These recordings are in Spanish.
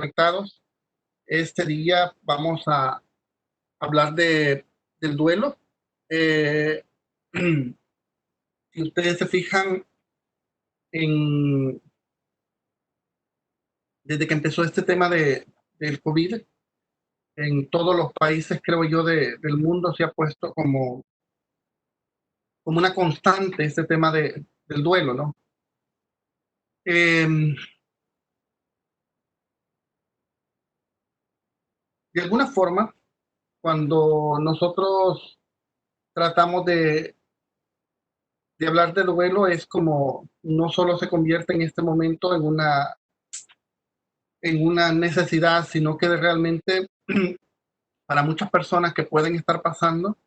conectados. Este día vamos a hablar del duelo. Eh, si ustedes se fijan, en, desde que empezó este tema del COVID, en todos los países, creo yo, del mundo se ha puesto como una constante este tema del duelo, ¿no? Eh, de alguna forma, cuando nosotros tratamos de hablar de duelo, es como no solo se convierte en este momento en una necesidad, sino que realmente para muchas personas que pueden estar pasando,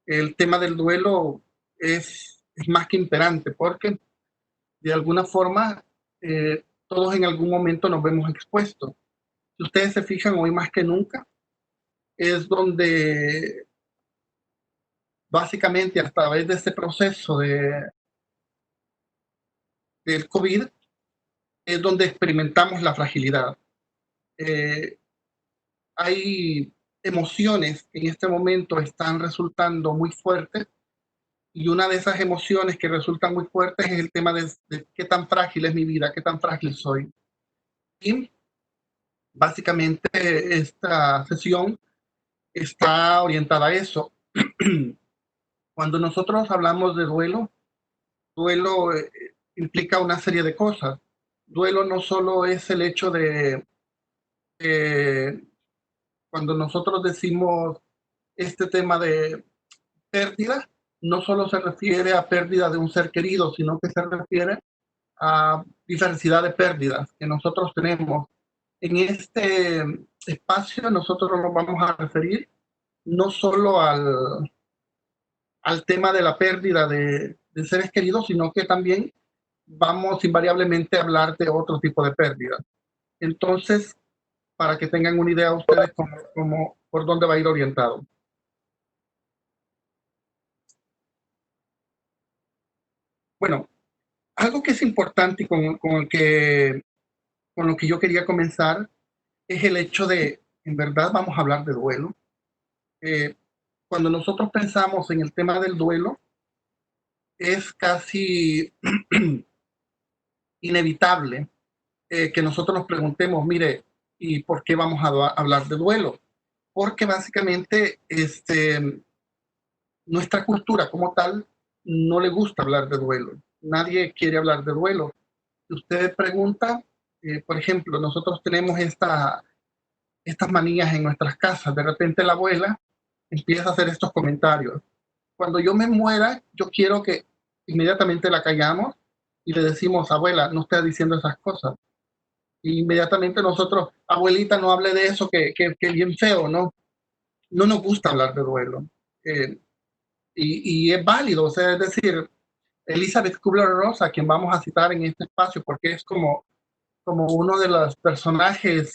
el tema del duelo es más que imperante, porque de alguna forma todos en algún momento nos vemos expuestos. Si ustedes se fijan, hoy más que nunca es donde básicamente a través de este proceso del COVID es donde experimentamos la fragilidad. Eh, hay emociones que en este momento están resultando muy fuertes, y una de esas emociones que resultan muy fuertes es el tema de qué tan frágil es mi vida, qué tan frágil soy. Y básicamente esta sesión está orientada a eso. Cuando nosotros hablamos de duelo implica una serie de cosas. Duelo no solo es el hecho de cuando nosotros decimos este tema de pérdida, no solo se refiere a pérdida de un ser querido, sino que se refiere a diversidad de pérdidas que nosotros tenemos. En este espacio nosotros nos vamos a referir no solo al tema de la pérdida de seres queridos, sino que también vamos invariablemente a hablar de otro tipo de pérdidas. Entonces, para que tengan una idea ustedes por dónde va a ir orientado. Bueno, algo que es importante y con lo que yo quería comenzar es el hecho de, en verdad vamos a hablar de duelo. Eh, Cuando nosotros pensamos en el tema del duelo, es casi inevitable que nosotros nos preguntemos, mire, ¿y por qué vamos a hablar de duelo? Porque básicamente nuestra cultura como tal no le gusta hablar de duelo. Nadie quiere hablar de duelo. Si usted pregunta, por ejemplo, nosotros tenemos estas manías en nuestras casas. De repente la abuela empieza a hacer estos comentarios. Cuando yo me muera, yo quiero que inmediatamente la callamos y le decimos, abuela, no estés diciendo esas cosas. Y inmediatamente nosotros, abuelita, no hable de eso, que bien feo, ¿no? No nos gusta hablar de duelo. Eh, y es válido, o sea, es decir, Elizabeth Kubler-Ross, a quien vamos a citar en este espacio, porque es como uno de los personajes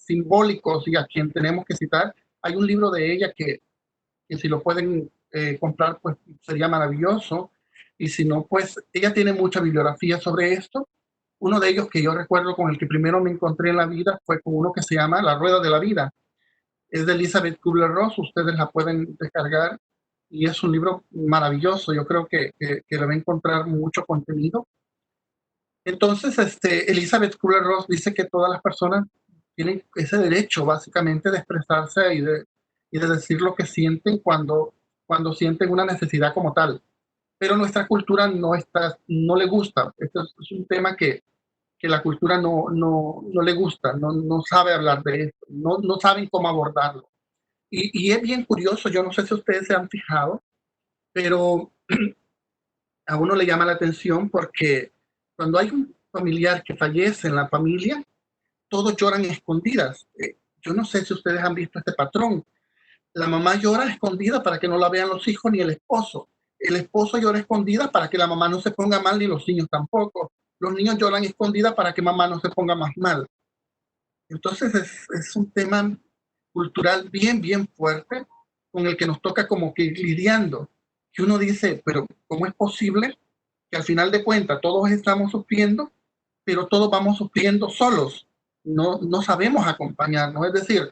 simbólicos y a quien tenemos que citar. Hay un libro de ella que si lo pueden comprar, pues sería maravilloso. Y si no, pues ella tiene mucha bibliografía sobre esto. Uno de ellos que yo recuerdo con el que primero me encontré en la vida fue con uno que se llama La Rueda de la Vida. Es de Elizabeth Kubler-Ross, ustedes la pueden descargar y es un libro maravilloso. Yo creo que le va a encontrar mucho contenido. Entonces, Elizabeth Kubler-Ross dice que todas las personas tienen ese derecho básicamente de expresarse y de decir lo que sienten cuando sienten una necesidad como tal. Pero nuestra cultura no le gusta. Este es un tema que la cultura no le gusta, no sabe hablar de esto, no saben cómo abordarlo. Y es bien curioso, yo no sé si ustedes se han fijado, pero a uno le llama la atención porque cuando hay un familiar que fallece en la familia, todos lloran escondidas. Yo no sé si ustedes han visto este patrón. La mamá llora escondida para que no la vean los hijos ni el esposo. El esposo llora escondida para que la mamá no se ponga mal ni los niños tampoco. Los niños lloran escondida para que mamá no se ponga más mal. Entonces es un tema cultural bien, bien fuerte con el que nos toca como que ir lidiando. Que uno dice, pero ¿cómo es posible que al final de cuentas todos estamos sufriendo, pero todos vamos sufriendo solos? no sabemos acompañarnos. Es decir,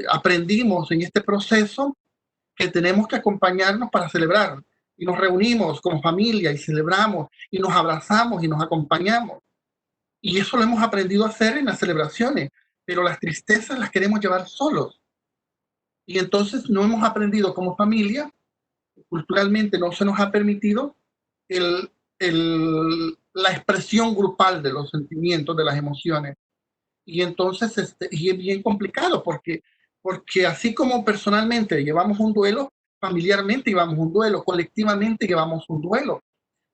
aprendimos en este proceso que tenemos que acompañarnos para celebrar. Y nos reunimos como familia y celebramos y nos abrazamos y nos acompañamos. Y eso lo hemos aprendido a hacer en las celebraciones, pero las tristezas las queremos llevar solos. Y entonces no hemos aprendido como familia, culturalmente no se nos ha permitido el, la expresión grupal de los sentimientos, de las emociones. Y entonces y es bien complicado porque así como personalmente llevamos un duelo, familiarmente llevamos un duelo, colectivamente llevamos un duelo.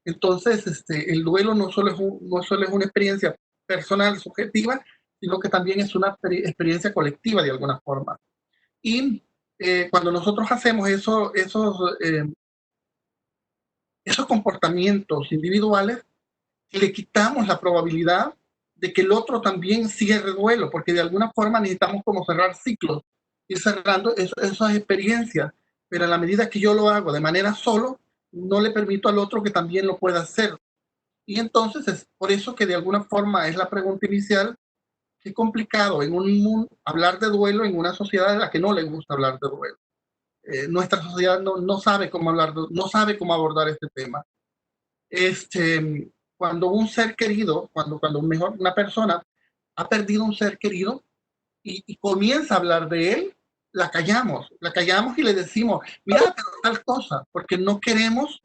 Entonces, el duelo no solo es una experiencia personal, subjetiva, sino que también es una experiencia colectiva de alguna forma. Y cuando nosotros hacemos esos comportamientos individuales, le quitamos la probabilidad de que el otro también cierre duelo, porque de alguna forma necesitamos como cerrar ciclos, ir cerrando esas experiencias, pero en la medida que yo lo hago de manera solo, no le permito al otro que también lo pueda hacer. Y entonces es por eso que de alguna forma es la pregunta inicial, que es complicado en un mundo hablar de duelo en una sociedad en la que no le gusta hablar de duelo. Nuestra sociedad no sabe cómo hablar, no sabe cómo abordar este tema. Cuando un ser querido, cuando mejor una persona ha perdido un ser querido y comienza a hablar de él, la callamos y le decimos, mira, pero tal cosa, porque no queremos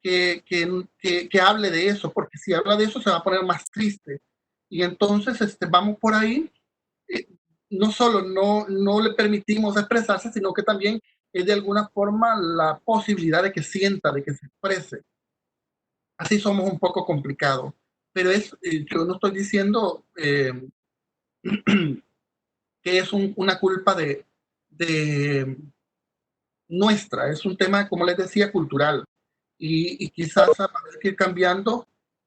que hable de eso, porque si habla de eso se va a poner más triste. Y entonces vamos por ahí, eh, no solo no le permitimos expresarse, sino que también es de alguna forma la posibilidad de que sienta, de que se exprese. Así somos un poco complicados. Pero yo no estoy diciendo que es una culpa de nuestra, es un tema, como les decía, cultural. Y quizás hay que ir cambiando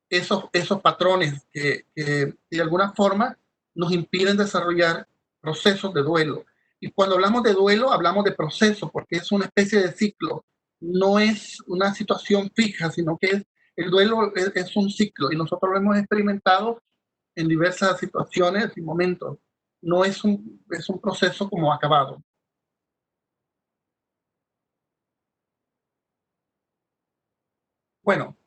esos patrones que de alguna forma nos impiden desarrollar procesos de duelo. Y cuando hablamos de duelo, hablamos de proceso, porque es una especie de ciclo, no es una situación fija, sino que el duelo es un ciclo y nosotros lo hemos experimentado en diversas situaciones y momentos. No es un proceso como acabado. Bueno,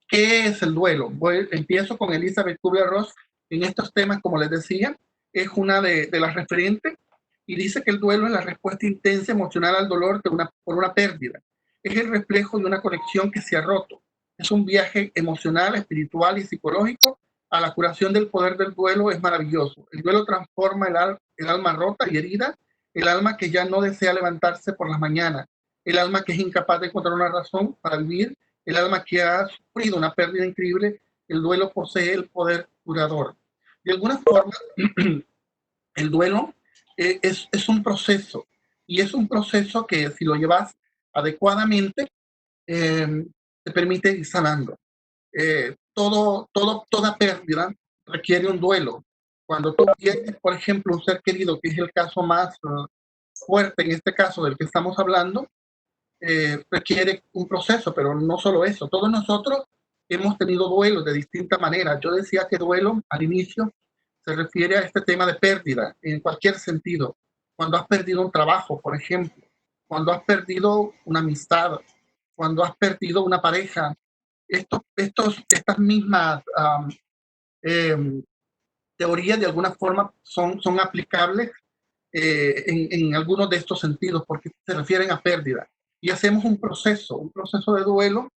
¿qué es el duelo? Empiezo con Elizabeth Kubler-Ross. En estos temas, como les decía, es una de las referentes y dice que el duelo es la respuesta intensa emocional al dolor por una pérdida. Es el reflejo de una conexión que se ha roto. Es un viaje emocional, espiritual y psicológico a la curación del poder del duelo. Es maravilloso. El duelo transforma el alma rota y herida, el alma que ya no desea levantarse por las mañanas, el alma que es incapaz de encontrar una razón para vivir, el alma que ha sufrido una pérdida increíble. El duelo posee el poder curador. De alguna forma, el duelo es un proceso y es un proceso que si lo llevas adecuadamente eh, te permite ir sanando. Toda pérdida requiere un duelo. Cuando tú pierdes, por ejemplo, un ser querido, que es el caso más fuerte en este caso del que estamos hablando, requiere un proceso, pero no solo eso. Todos nosotros hemos tenido duelos de distinta manera. Yo decía que duelo al inicio se refiere a este tema de pérdida en cualquier sentido. Cuando has perdido un trabajo, por ejemplo, cuando has perdido una amistad, cuando has perdido una pareja, estas mismas eh, teorías de alguna forma son aplicables en algunos de estos sentidos porque se refieren a pérdida. Y hacemos un proceso de duelo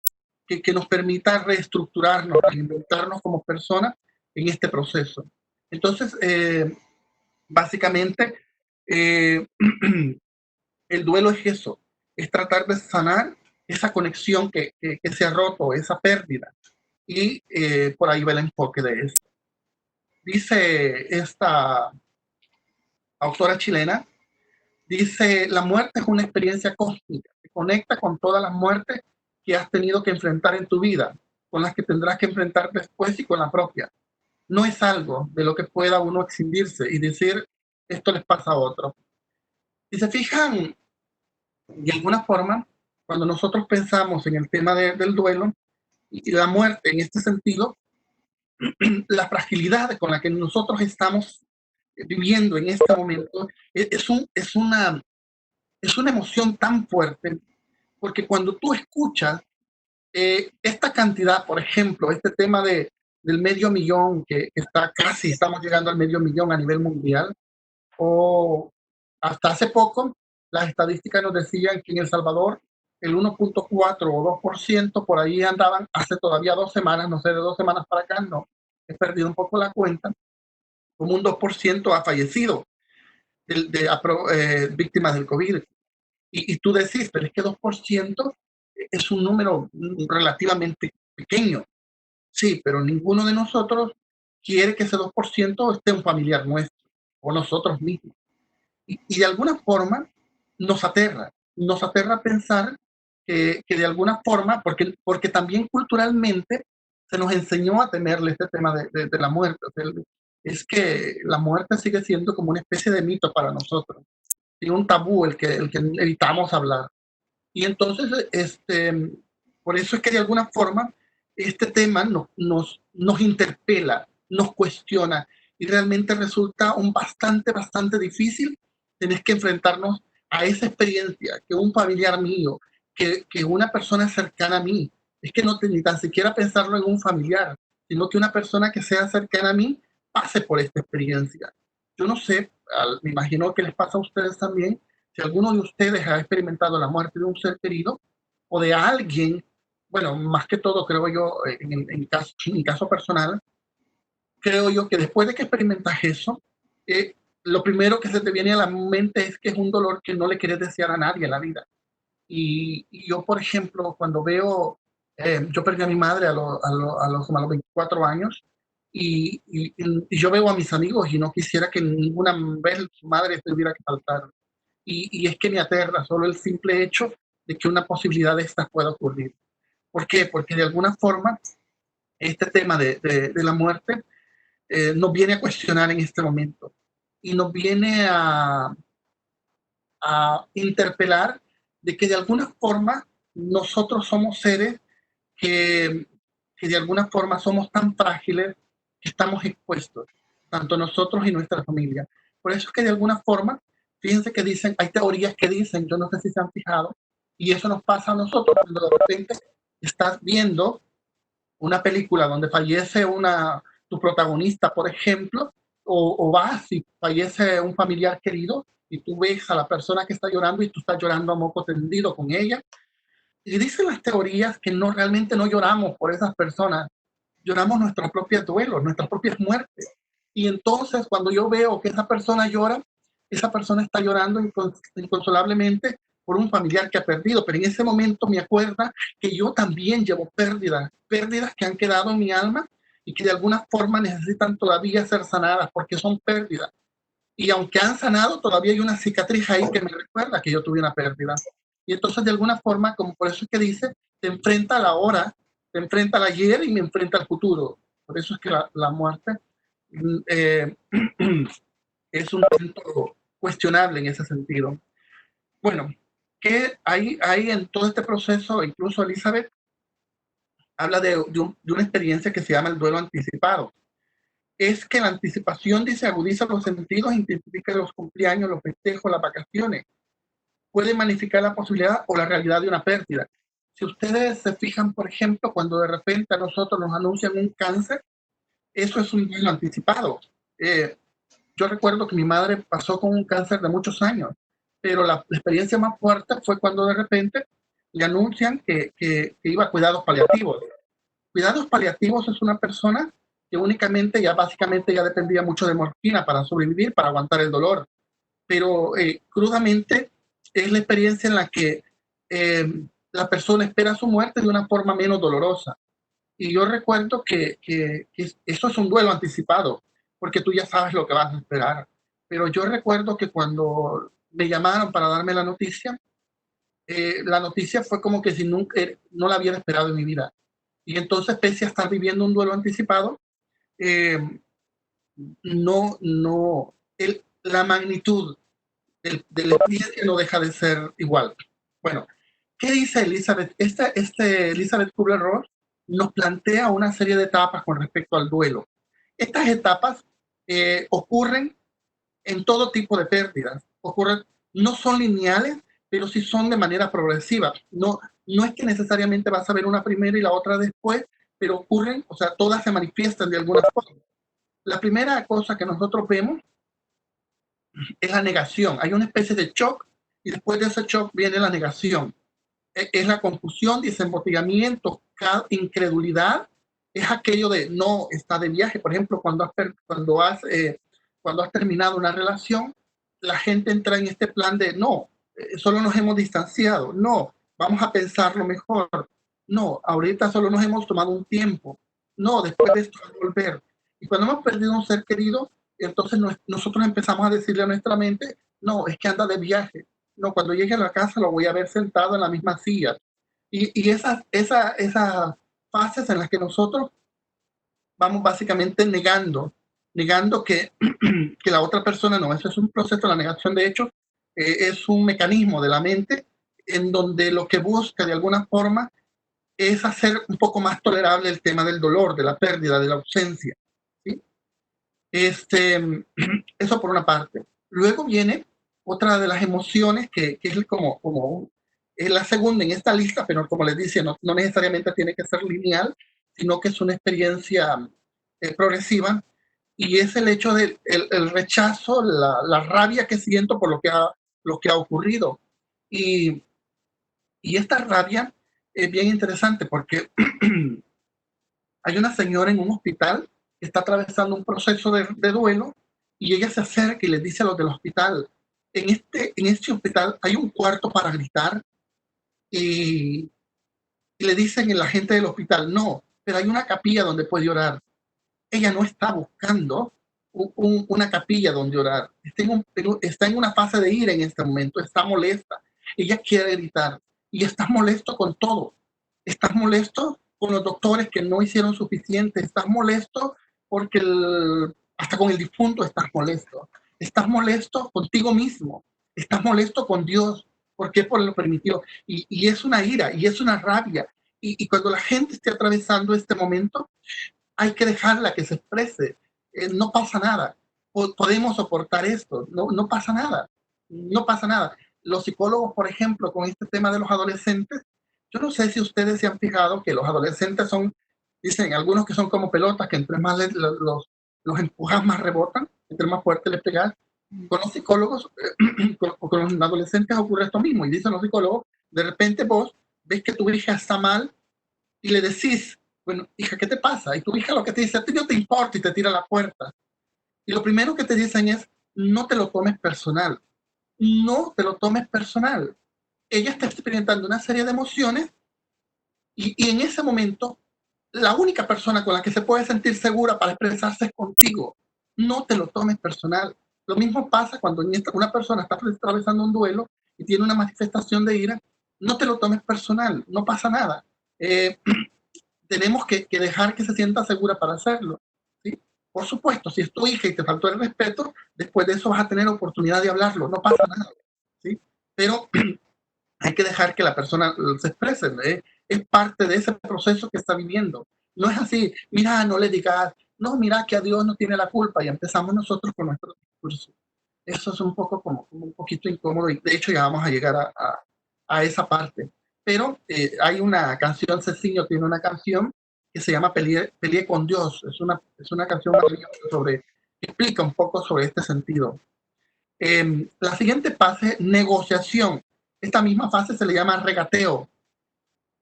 que nos permita reestructurarnos, reinventarnos como personas en este proceso. Entonces, básicamente, eh, el duelo es eso, es tratar de sanar esa conexión que se ha roto, esa pérdida. Y por ahí va el enfoque de esto. Dice esta autora chilena, dice, la muerte es una experiencia cósmica, que conecta con todas las muertes que has tenido que enfrentar en tu vida, con las que tendrás que enfrentar después y con la propia. No es algo de lo que pueda uno excindirse y decir, esto les pasa a otros. Si se fijan, de alguna forma, cuando nosotros pensamos en el tema del duelo y la muerte en este sentido, la fragilidad con la que nosotros estamos viviendo en este momento, es una emoción tan fuerte, porque cuando tú escuchas esta cantidad, por ejemplo, este tema del medio millón, que está casi, estamos llegando al medio millón a nivel mundial, o hasta hace poco, las estadísticas nos decían que en El Salvador el 1.4 o 2% por ahí andaban hace todavía 2 semanas, no sé, de 2 semanas para acá, no, he perdido un poco la cuenta, como un 2% ha fallecido víctimas del COVID. Y tú decís, pero es que 2% es un número relativamente pequeño. Sí, pero ninguno de nosotros quiere que ese 2% esté un familiar nuestro o nosotros mismos. Y de alguna forma nos aterra pensar que de alguna forma, porque también culturalmente se nos enseñó a temerle este tema de la muerte. O sea, es que la muerte sigue siendo como una especie de mito para nosotros, y un tabú el que evitamos hablar. Y entonces, por eso es que de alguna forma este tema nos interpela, nos cuestiona y realmente resulta bastante difícil. Tenés que enfrentarnos a esa experiencia que un familiar mío, que una persona cercana a mí, es que no ni tan siquiera pensarlo en un familiar, sino que una persona que sea cercana a mí pase por esta experiencia. Yo no sé, me imagino que les pasa a ustedes también, si alguno de ustedes ha experimentado la muerte de un ser querido o de alguien, bueno, más que todo creo yo, en caso personal, creo yo que después de que experimentas eso, lo primero que se te viene a la mente es que es un dolor que no le quieres desear a nadie en la vida. Y yo, por ejemplo, cuando veo, yo perdí a mi madre como a los 24 años, y yo veo a mis amigos y no quisiera que ninguna vez su madre tuviera que faltar. Y es que me aterra solo el simple hecho de que una posibilidad de estas pueda ocurrir. ¿Por qué? Porque de alguna forma este tema de la muerte nos viene a cuestionar en este momento y nos viene a interpelar de que de alguna forma nosotros somos seres que, que de alguna forma somos tan frágiles que estamos expuestos, tanto nosotros y nuestra familia. Por eso es que de alguna forma, fíjense que dicen, hay teorías que dicen, yo no sé si se han fijado, y eso nos pasa a nosotros cuando de repente estás viendo una película donde fallece tu protagonista, por ejemplo, o vas y fallece un familiar querido y tú ves a la persona que está llorando y tú estás llorando a moco tendido con ella. Y dicen las teorías que realmente no lloramos por esas personas, lloramos nuestros propios duelos, nuestras propias muertes. Y entonces cuando yo veo que esa persona llora, esa persona está llorando inconsolablemente por un familiar que ha perdido, pero en ese momento me acuerda que yo también llevo pérdidas que han quedado en mi alma y que de alguna forma necesitan todavía ser sanadas porque son pérdidas. Y aunque han sanado, todavía hay una cicatriz ahí que me recuerda que yo tuve una pérdida. Y entonces, de alguna forma, como por eso es que dice, te enfrenta a la hora, te enfrenta al ayer y me enfrenta al futuro. Por eso es que la muerte eh, es un evento cuestionable en ese sentido. Bueno, ¿qué hay en todo este proceso? Incluso Elizabeth habla de una experiencia que se llama el duelo anticipado. Es que la anticipación, dice, agudiza los sentidos, intensifica los cumpleaños, los festejos, las vacaciones. Puede magnificar la posibilidad o la realidad de una pérdida. Si ustedes se fijan, por ejemplo, cuando de repente a nosotros nos anuncian un cáncer, eso es un duelo anticipado. Yo recuerdo que mi madre pasó con un cáncer de muchos años, pero la experiencia más fuerte fue cuando de repente le anuncian que iba a cuidados paliativos. Cuidados paliativos es una persona que únicamente básicamente ya dependía mucho de morfina para sobrevivir, para aguantar el dolor. Pero crudamente es la experiencia en la que la persona espera su muerte de una forma menos dolorosa. Y yo recuerdo que eso es un duelo anticipado, porque tú ya sabes lo que vas a esperar. Pero yo recuerdo que cuando me llamaron para darme la noticia fue como que si nunca, no la hubiera esperado en mi vida. Y entonces, pese a estar viviendo un duelo anticipado, eh, la magnitud del experiencia no deja de ser igual. Bueno, ¿qué dice Elizabeth? Elizabeth Kubler-Ross nos plantea una serie de etapas con respecto al duelo. Estas etapas ocurren en todo tipo de pérdidas. Ocurren, no son lineales, pero sí son de manera progresiva. No es que necesariamente vas a ver una primero y la otra después, pero ocurren, o sea, todas se manifiestan de alguna forma. La primera cosa que nosotros vemos es la negación. Hay una especie de shock y después de ese shock viene la negación. Es la confusión, desembotellamiento, incredulidad. Es aquello de no, está de viaje. Por ejemplo, cuando has terminado una relación, la gente entra en este plan de no, solo nos hemos distanciado. No, vamos a pensarlo mejor. No, ahorita solo nos hemos tomado un tiempo. No, después de esto volver. Y cuando hemos perdido un ser querido, entonces nosotros empezamos a decirle a nuestra mente, no, es que anda de viaje. No, cuando llegue a la casa lo voy a ver sentado en la misma silla. Y esas fases en las que nosotros vamos básicamente negando que la otra persona no, eso es un proceso, la negación de hecho es un mecanismo de la mente en donde lo que busca de alguna forma es hacer un poco más tolerable el tema del dolor, de la pérdida, de la ausencia. ¿Sí? Eso por una parte. Luego viene otra de las emociones que es como es la segunda en esta lista, pero como les dice, no necesariamente tiene que ser lineal, sino que es una experiencia progresiva, y es el hecho del el rechazo, la rabia que siento por lo que ha ocurrido. Y, y esta rabia es bien interesante porque hay una señora en un hospital que está atravesando un proceso de duelo y ella se acerca y le dice a los del hospital, en este hospital hay un cuarto para gritar y, y le dicen a la gente del hospital, no, pero hay una capilla donde puede orar. Ella no está buscando una capilla donde orar, está en una fase de ira en este momento, está molesta, ella quiere gritar y está molesto con todo, estás molesto con los doctores que no hicieron suficiente, estás molesto porque hasta con el difunto estás molesto contigo mismo, estás molesto con Dios, porque por lo permitió, y es una ira, y es una rabia, y cuando la gente esté atravesando este momento, hay que dejarla que se exprese. No pasa nada. Podemos soportar esto. No pasa nada. No pasa nada. Los psicólogos, por ejemplo, con este tema de los adolescentes, yo no sé si ustedes se han fijado que los adolescentes son, dicen algunos que son como pelotas, que entre más los empujas, más rebotan, entre más fuerte les pegas. Con los psicólogos, con los adolescentes ocurre esto mismo. Y dicen los psicólogos, de repente vos ves que tu hija está mal y le decís, bueno, hija, ¿qué te pasa? Y tu hija lo que te dice, a ti no te importa y te tira a la puerta. Y lo primero que te dicen es, no te lo tomes personal. No te lo tomes personal. Ella está experimentando una serie de emociones y en ese momento la única persona con la que se puede sentir segura para expresarse es contigo. No te lo tomes personal. Lo mismo pasa cuando una persona está atravesando un duelo y tiene una manifestación de ira. No te lo tomes personal, no pasa nada. Eh, tenemos que dejar que se sienta segura para hacerlo. ¿Sí? Por supuesto, si es tu hija y te faltó el respeto, después de eso vas a tener oportunidad de hablarlo, no pasa nada. ¿Sí? Pero hay que dejar que la persona se exprese, ¿eh? Es parte de ese proceso que está viviendo. No es así, mira, no le digas, no, mira que a Dios no tiene la culpa y empezamos nosotros con nuestro discurso. Eso es un poco como un poquito incómodo y de hecho ya vamos a llegar a esa parte. Pero hay una canción, Ceciño tiene una canción que se llama Peleé con Dios. Es una canción maravillosa que explica un poco sobre este sentido. La siguiente fase, negociación. Esta misma fase se le llama regateo.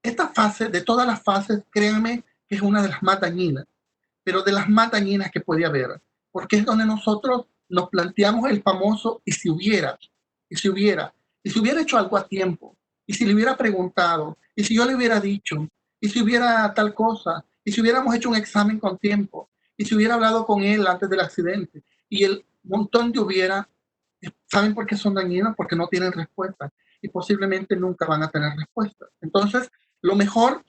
Esta fase, de todas las fases, créanme que es una de las más dañinas, pero de las más dañinas que puede haber, porque es donde nosotros nos planteamos el famoso y si hubiera, y si hubiera, y si hubiera hecho algo a tiempo, y si le hubiera preguntado, y si yo le hubiera dicho, y si hubiera tal cosa, y si hubiéramos hecho un examen con tiempo, y si hubiera hablado con él antes del accidente, y el montón de hubiera, ¿saben por qué son dañinos? Porque no tienen respuesta y posiblemente nunca van a tener respuesta. Entonces, lo mejor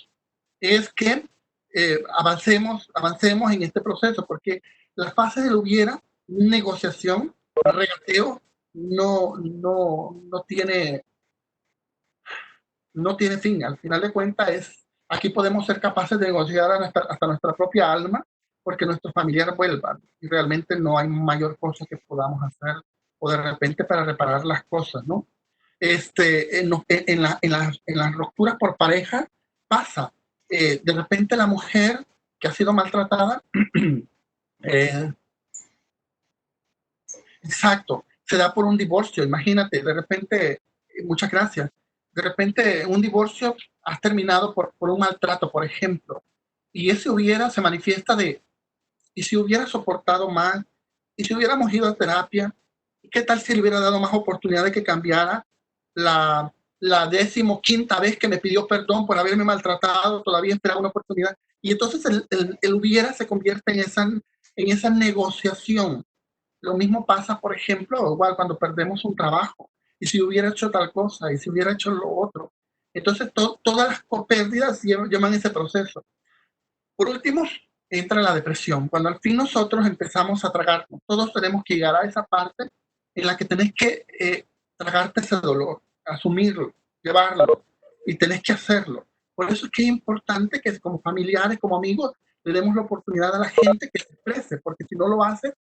es que avancemos en este proceso, porque la fase del hubiera, negociación, regateo, no tiene fin. Al final de cuentas, aquí podemos ser capaces de negociar hasta nuestra propia alma porque nuestro familiar vuelva. Y realmente no hay mayor cosa que podamos hacer o de repente para reparar las cosas, ¿no? En las rupturas por pareja pasa. De repente la mujer que ha sido maltratada, eh, exacto, se da por un divorcio. Imagínate, de repente, muchas gracias, de repente un divorcio has terminado por un maltrato, por ejemplo, y ese hubiera se manifiesta de, y si hubiera soportado más, y si hubiéramos ido a terapia, ¿qué tal si le hubiera dado más oportunidad de que cambiara la, la 15ª vez que me pidió perdón por haberme maltratado? Todavía esperaba una oportunidad. Y entonces el hubiera se convierte en esa negociación. Lo mismo pasa, por ejemplo, igual cuando perdemos un trabajo. Y si hubiera hecho tal cosa, y si hubiera hecho lo otro. Entonces, todas las pérdidas llevan ese proceso. Por último, entra la depresión. Cuando al fin nosotros empezamos a tragarnos, todos tenemos que llegar a esa parte en la que tenés que tragarte ese dolor, asumirlo, llevarlo, y tenés que hacerlo. Por eso es que es importante que como familiares, como amigos, le demos la oportunidad a la gente que se exprese, porque si no lo hace,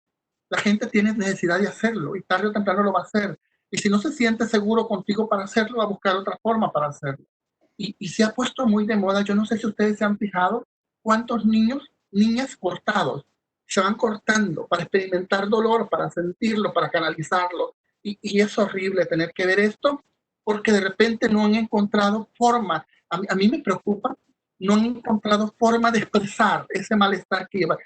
la gente tiene necesidad de hacerlo y tarde o temprano lo va a hacer. Y si no se siente seguro contigo para hacerlo, va a buscar otra forma para hacerlo. Y se ha puesto muy de moda, yo no sé si ustedes se han fijado, cuántos niños, niñas cortados, se van cortando para experimentar dolor, para sentirlo, para canalizarlo. Y es horrible tener que ver esto porque de repente no han encontrado forma. A mí me preocupa, no han encontrado forma de expresar ese malestar que lleva.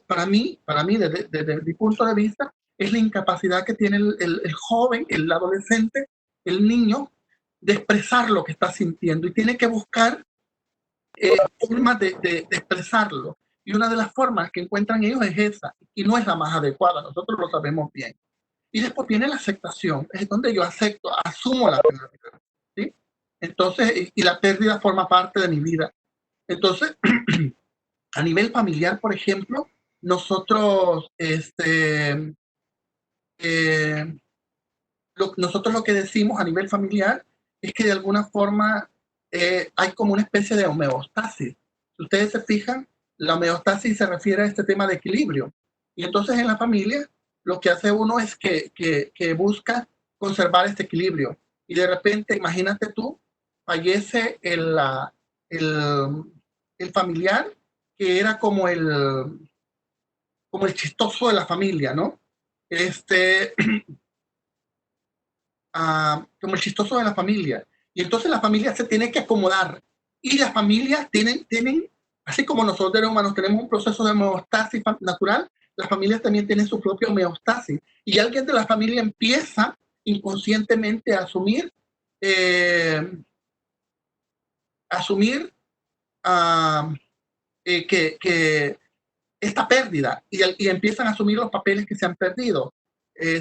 Para mí desde mi punto de vista, es la incapacidad que tiene el joven, el adolescente, el niño, de expresar lo que está sintiendo y tiene que buscar formas de expresarlo. Y una de las formas que encuentran ellos es esa, y no es la más adecuada, nosotros lo sabemos bien. Y después viene la aceptación, es donde yo acepto, asumo la pérdida, ¿sí? Entonces, y la pérdida forma parte de mi vida. Entonces, a nivel familiar, por ejemplo, nosotros, eh, nosotros lo que decimos a nivel familiar es que de alguna forma hay como una especie de homeostasis. Si ustedes se fijan, la homeostasis se refiere a este tema de equilibrio. Y entonces en la familia lo que hace uno es que busca conservar este equilibrio. Y de repente, imagínate tú, fallece el, el familiar que era como el chistoso de la familia, ¿no? Este, como el chistoso de la familia. Y entonces la familia se tiene que acomodar. Y las familias tienen, así como nosotros seres humanos tenemos un proceso de homeostasis natural, las familias también tienen su propia homeostasis. Y alguien de la familia empieza inconscientemente a eh, asumir uh, que esta pérdida y empiezan a asumir los papeles que se han perdido.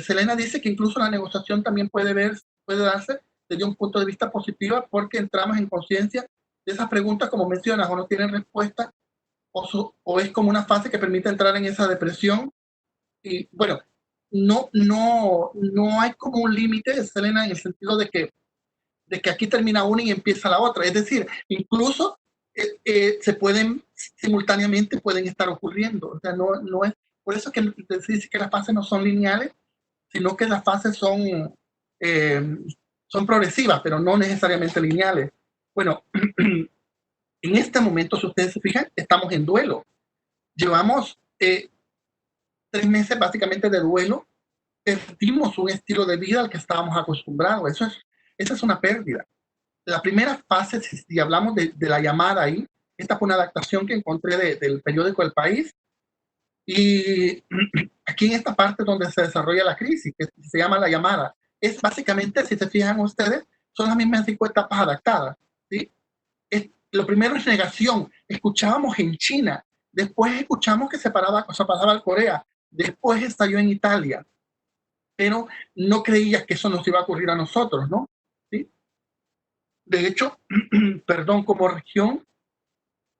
Selena dice que incluso la negociación también puede darse desde un punto de vista positivo porque entramos en conciencia de esas preguntas, como mencionas, o no tienen respuesta o es como una fase que permite entrar en esa depresión. Y bueno, no hay como un límite, Selena, en el sentido de que aquí termina una y empieza la otra. Es decir, incluso se pueden, simultáneamente pueden estar ocurriendo. O sea, no es, por eso que se dice que las fases no son lineales, sino que las fases eh, son progresivas, pero no necesariamente lineales. Bueno, en este momento, si ustedes se fijan, estamos en duelo. Llevamos 3 meses básicamente de duelo, perdimos un estilo de vida al que estábamos acostumbrados. Esa es una pérdida. La primera fase, si hablamos de la llamada ahí, esta fue una adaptación que encontré del periódico El País, y aquí en esta parte donde se desarrolla la crisis, que se llama la llamada, es básicamente, si se fijan ustedes, son las mismas 5 etapas adaptadas. ¿Sí? Lo primero es negación. Escuchábamos en China, después escuchamos que se pasaba al Corea, después estalló en Italia, pero no creías que eso nos iba a ocurrir a nosotros, ¿no? ¿Sí? De hecho, perdón, como región,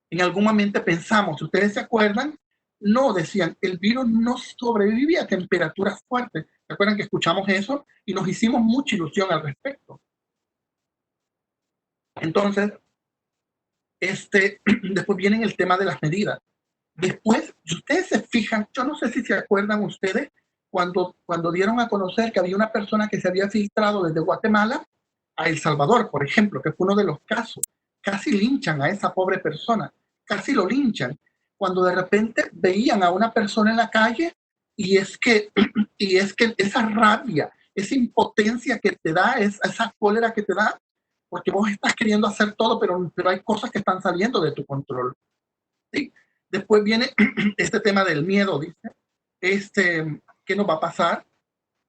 en algún momento pensamos, si ustedes se acuerdan, no decían, el virus no sobrevive a temperaturas fuertes. ¿Se acuerdan que escuchamos eso? Y nos hicimos mucha ilusión al respecto. Entonces, después viene el tema de las medidas. Después, si ustedes se fijan, yo no sé si se acuerdan ustedes cuando dieron a conocer que había una persona que se había filtrado desde Guatemala a El Salvador, por ejemplo, que fue uno de los casos. Casi linchan a esa pobre persona, casi lo linchan, cuando de repente veían a una persona en la calle y es que, y es que esa rabia, esa impotencia que te da, esa cólera que te da, porque vos estás queriendo hacer todo, pero hay cosas que están saliendo de tu control. ¿Sí? Después viene este tema del miedo, dice, ¿qué nos va a pasar?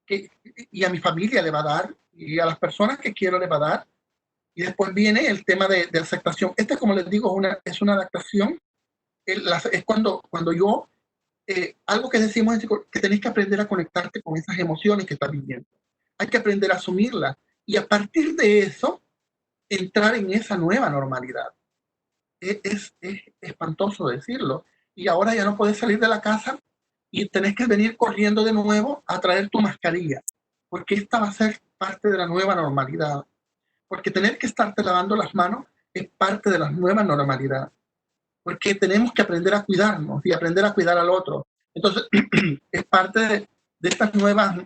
¿Qué, y a mi familia le va a dar, y a las personas que quiero le va a dar. Y después viene el tema de aceptación. Este, como les digo, es una adaptación. Es cuando yo, algo que decimos es que tenés que aprender a conectarte con esas emociones que estás viviendo. Hay que aprender a asumirlas. Y a partir de eso, entrar en esa nueva normalidad. Es espantoso decirlo. Y ahora ya no puedes salir de la casa y tenés que venir corriendo de nuevo a traer tu mascarilla, porque esta va a ser parte de la nueva normalidad. Porque tener que estarte lavando las manos es parte de la nueva normalidad. Porque tenemos que aprender a cuidarnos y aprender a cuidar al otro. Entonces, es parte de estas nuevas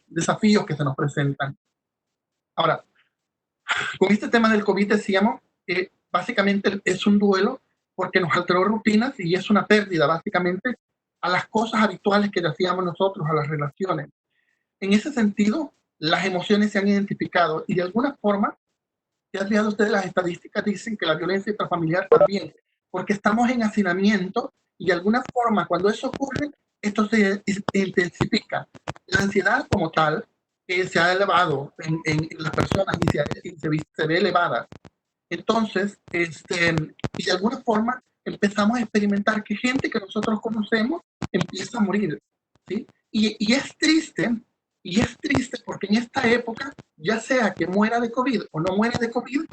desafíos que se nos presentan. Ahora, con este tema del COVID decíamos, básicamente es un duelo porque nos alteró rutinas y es una pérdida básicamente a las cosas habituales que hacíamos nosotros, a las relaciones. En ese sentido, las emociones se han identificado y de alguna forma, ya han mirado ustedes las estadísticas, dicen que la violencia intrafamiliar también, porque estamos en hacinamiento y de alguna forma cuando eso ocurre, esto se intensifica. La ansiedad como tal se ha elevado en las personas y se ve elevada. Entonces, y de alguna forma empezamos a experimentar que gente que nosotros conocemos empieza a morir, ¿sí? Y es triste porque en esta época, ya sea que muera de COVID o no muera de COVID,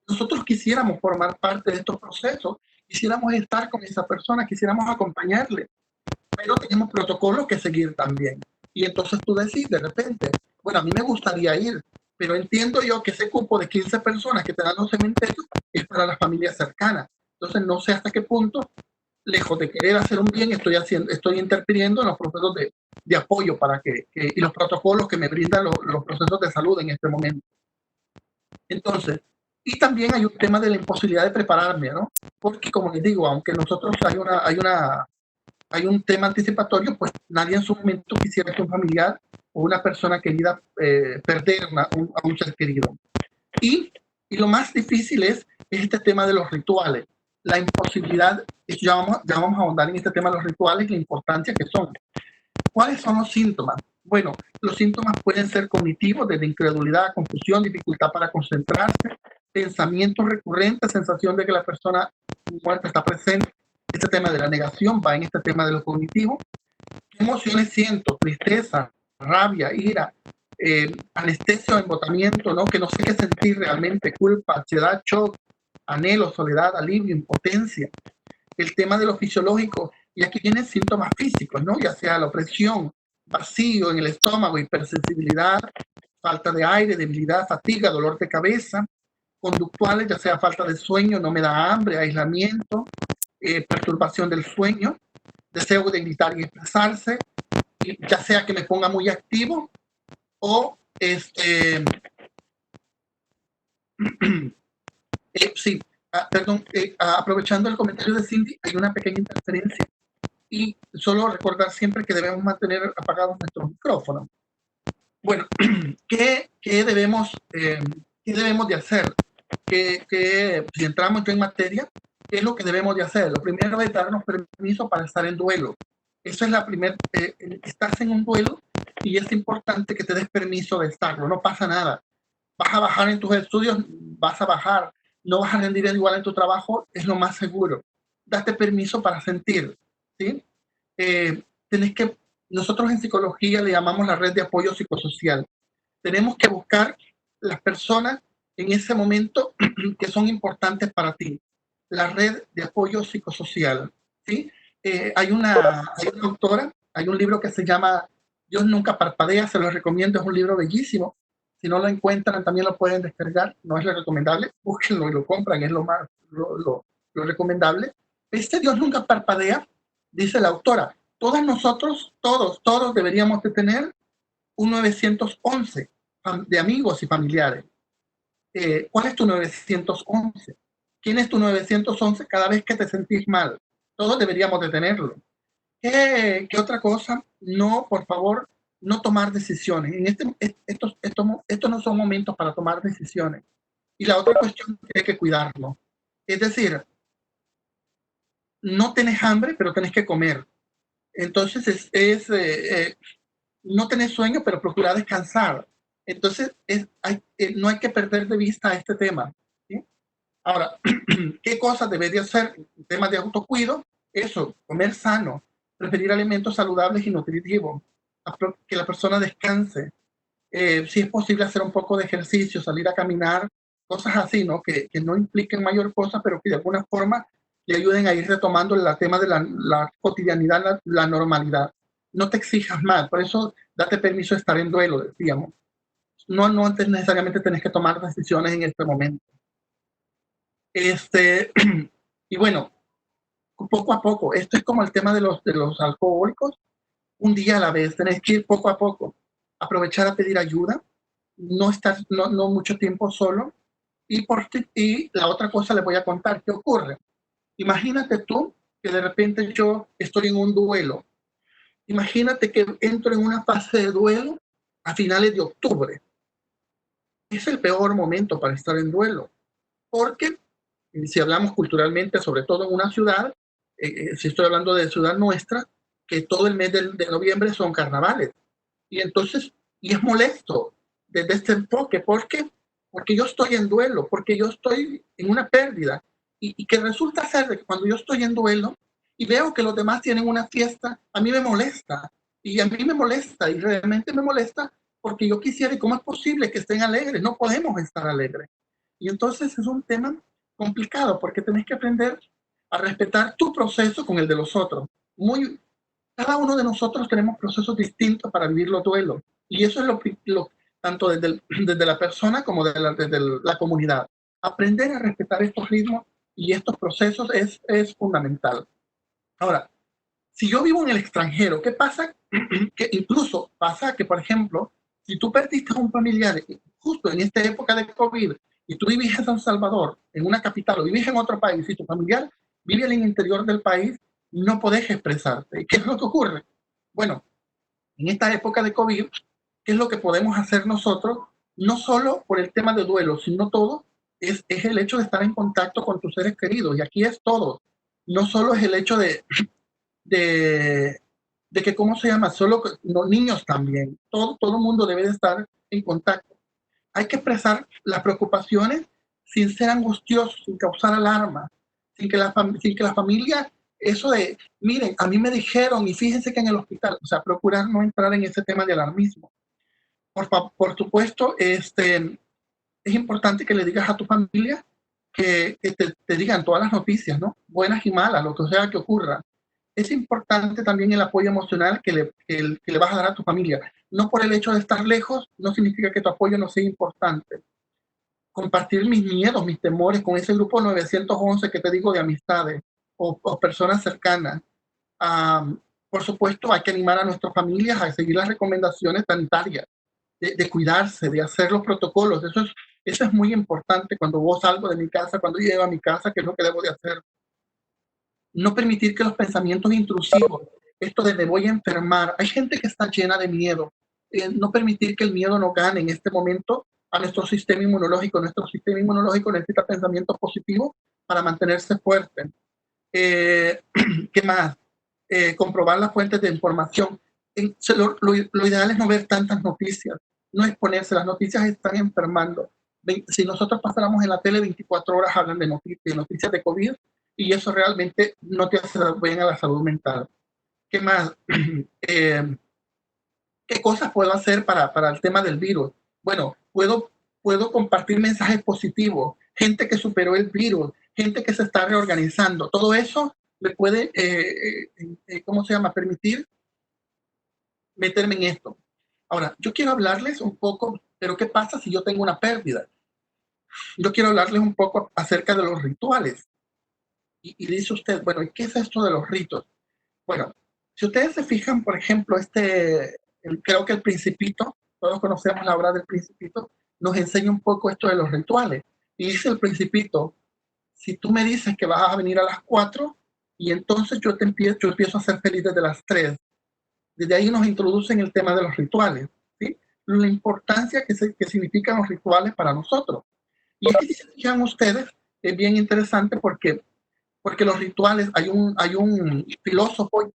nosotros quisiéramos formar parte de estos procesos, quisiéramos estar con esa persona, quisiéramos acompañarle, pero tenemos protocolos que seguir también. Y entonces tú decís de repente, bueno, a mí me gustaría ir, pero entiendo yo que ese cupo de 15 personas que te dan los cementerios es para las familias cercanas. Entonces no sé hasta qué punto, lejos de querer hacer un bien, estoy interfiriendo en los procesos de apoyo y los protocolos que me brindan los procesos de salud en este momento. Entonces, y también hay un tema de la imposibilidad de prepararme, ¿no? Porque como les digo, aunque nosotros hay un tema anticipatorio, pues nadie en su momento quisiera que un familiar o una persona querida perder a un ser querido. Y, y lo más difícil es este tema de los rituales. La imposibilidad, ya vamos a ahondar en este tema de los rituales y la importancia que son. ¿Cuáles son los síntomas? Bueno, los síntomas pueden ser cognitivos, desde incredulidad, confusión, dificultad para concentrarse, pensamientos recurrentes, sensación de que la persona muerta está presente. Este tema de la negación va en este tema de lo cognitivo. ¿Qué emociones siento? Tristeza, rabia, ira, anestesia o embotamiento, ¿no? Que no sé qué sentir realmente, culpa, ansiedad, shock, anhelo, soledad, alivio, impotencia. El tema de lo fisiológico, y aquí vienen síntomas físicos, ¿no? Ya sea la opresión, vacío en el estómago, hipersensibilidad, falta de aire, debilidad, fatiga, dolor de cabeza, conductuales, ya sea falta de sueño, no me da hambre, aislamiento, perturbación del sueño, deseo de gritar y expresarse, ya sea que me ponga muy activo o sí, perdón, aprovechando el comentario de Cindy, hay una pequeña interferencia y solo recordar siempre que debemos mantener apagados nuestros micrófonos. Bueno, ¿qué debemos de hacer? Si entramos yo en materia, ¿qué es lo que debemos de hacer? Lo primero es darnos permiso para estar en duelo. Eso es la primera, estás en un duelo y es importante que te des permiso de estarlo, no pasa nada. Vas a bajar en tus estudios, vas a bajar, no vas a rendir igual en tu trabajo, es lo más seguro. Date permiso para sentir, ¿sí? Tenés que, nosotros en psicología le llamamos la red de apoyo psicosocial. Tenemos que buscar las personas en ese momento que son importantes para ti. La red de apoyo psicosocial, ¿sí? Hay una autora, hay un libro que se llama Dios nunca parpadea, se lo recomiendo, es un libro bellísimo. Si no lo encuentran, también lo pueden descargar, no es lo recomendable, búsquenlo y lo compran, es lo recomendable. Este Dios nunca parpadea, dice la autora. Todos nosotros, todos deberíamos de tener un 911 de amigos y familiares. ¿Cuál es tu 911? ¿Quién es tu 911 cada vez que te sentís mal? Todos deberíamos de tenerlo. ¿Qué otra cosa? No, por favor, no tomar decisiones. Estos no son momentos para tomar decisiones. Y la otra cuestión es que hay que cuidarlo. Es decir, no tenés hambre, pero tenés que comer. Entonces no tenés sueño, pero procura descansar. Entonces no hay que perder de vista este tema. ¿Sí? Ahora, ¿qué cosas debería hacer? Temas de autocuido, eso, comer sano, preferir alimentos saludables y nutritivos, que la persona descanse, si es posible hacer un poco de ejercicio, salir a caminar, cosas así, ¿no? Que no impliquen mayor cosa, pero que de alguna forma le ayuden a ir retomando el tema de la cotidianidad, la normalidad. No te exijas más, por eso date permiso de estar en duelo, decíamos. No necesariamente tenés que tomar decisiones en este momento. Y bueno, poco a poco, esto es como el tema de los alcohólicos, un día a la vez, tenés que ir poco a poco, aprovechar a pedir ayuda, no estar no mucho tiempo solo. Y la otra cosa les voy a contar, ¿qué ocurre? Imagínate tú que de repente yo estoy en un duelo. Imagínate que entro en una fase de duelo a finales de octubre. Es el peor momento para estar en duelo, porque si hablamos culturalmente, sobre todo en una ciudad, si estoy hablando de ciudad nuestra, que todo el mes de noviembre son carnavales. Y entonces, y es molesto desde este enfoque, ¿por qué? Porque yo estoy en duelo, porque yo estoy en una pérdida. Y que resulta ser de que cuando yo estoy en duelo y veo que los demás tienen una fiesta, a mí me molesta. Y a mí me molesta, y realmente me molesta, porque yo quisiera, ¿y cómo es posible que estén alegres? No podemos estar alegres. Y entonces es un tema complicado, porque tenés que aprender a respetar tu proceso con el de los otros. Cada uno de nosotros tenemos procesos distintos para vivir los duelos. Y eso es tanto desde la persona como desde la comunidad. Aprender a respetar estos ritmos y estos procesos es fundamental. Ahora, si yo vivo en el extranjero, ¿qué pasa? Que incluso pasa que, por ejemplo, si tú perdiste a un familiar justo en esta época de COVID y tú vivís en San Salvador, en una capital, o vivís en otro país y tu familiar vive en el interior del país, no podés expresarte. ¿Y qué es lo que ocurre? Bueno, en esta época de COVID, ¿qué es lo que podemos hacer nosotros? No solo por el tema de duelo, sino todo, es el hecho de estar en contacto con tus seres queridos. Y aquí es todo. No solo es el hecho de, de que, ¿cómo se llama? Solo los niños también. Todo el mundo debe de estar en contacto. Hay que expresar las preocupaciones sin ser angustiosos, sin causar alarma, sin que la familia, eso de, miren, a mí me dijeron y fíjense que en el hospital, o sea, procurar no entrar en ese tema de alarmismo. Por supuesto, es importante que le digas a tu familia que te digan todas las noticias, ¿no? Buenas y malas, lo que sea que ocurra. Es importante también el apoyo emocional que le vas a dar a tu familia. No por el hecho de estar lejos, no significa que tu apoyo no sea importante. Compartir mis miedos, mis temores con ese grupo 911 que te digo de amistades o personas cercanas. Um, por supuesto, hay que animar a nuestras familias a seguir las recomendaciones sanitarias, de cuidarse, de hacer los protocolos. Eso es muy importante cuando vos salgo de mi casa, cuando llego a mi casa, que es lo que debo de hacer. No permitir que los pensamientos intrusivos, esto de me voy a enfermar, hay gente que está llena de miedo. No permitir que el miedo no gane en este momento a nuestro sistema inmunológico. Nuestro sistema inmunológico necesita pensamientos positivos para mantenerse fuerte. ¿Qué más? Comprobar las fuentes de información. Lo ideal es no ver tantas noticias, no exponerse. Las noticias están enfermando. Si nosotros pasáramos en la tele 24 horas hablan de noticias de COVID, y eso realmente no te hace bien a la salud mental. ¿Qué más? ¿Qué cosas puedo hacer para el tema del virus? Bueno, puedo compartir mensajes positivos, gente que superó el virus, gente que se está reorganizando. Todo eso me puede, ¿cómo se llama?, permitir meterme en esto. Ahora, yo quiero hablarles un poco, pero ¿qué pasa si yo tengo una pérdida? Yo quiero hablarles un poco acerca de los rituales. Y dice usted, bueno, ¿y qué es esto de los ritos? Bueno, si ustedes se fijan, por ejemplo, creo que el Principito, todos conocemos la obra del Principito, nos enseña un poco esto de los rituales. Y dice el Principito, si tú me dices que vas a venir a las 4 y entonces yo empiezo a ser feliz desde las 3. Desde ahí nos introducen el tema de los rituales, ¿sí? La importancia que significan los rituales para nosotros. Y es que si se fijan ustedes, es bien interesante porque los rituales, hay un filósofo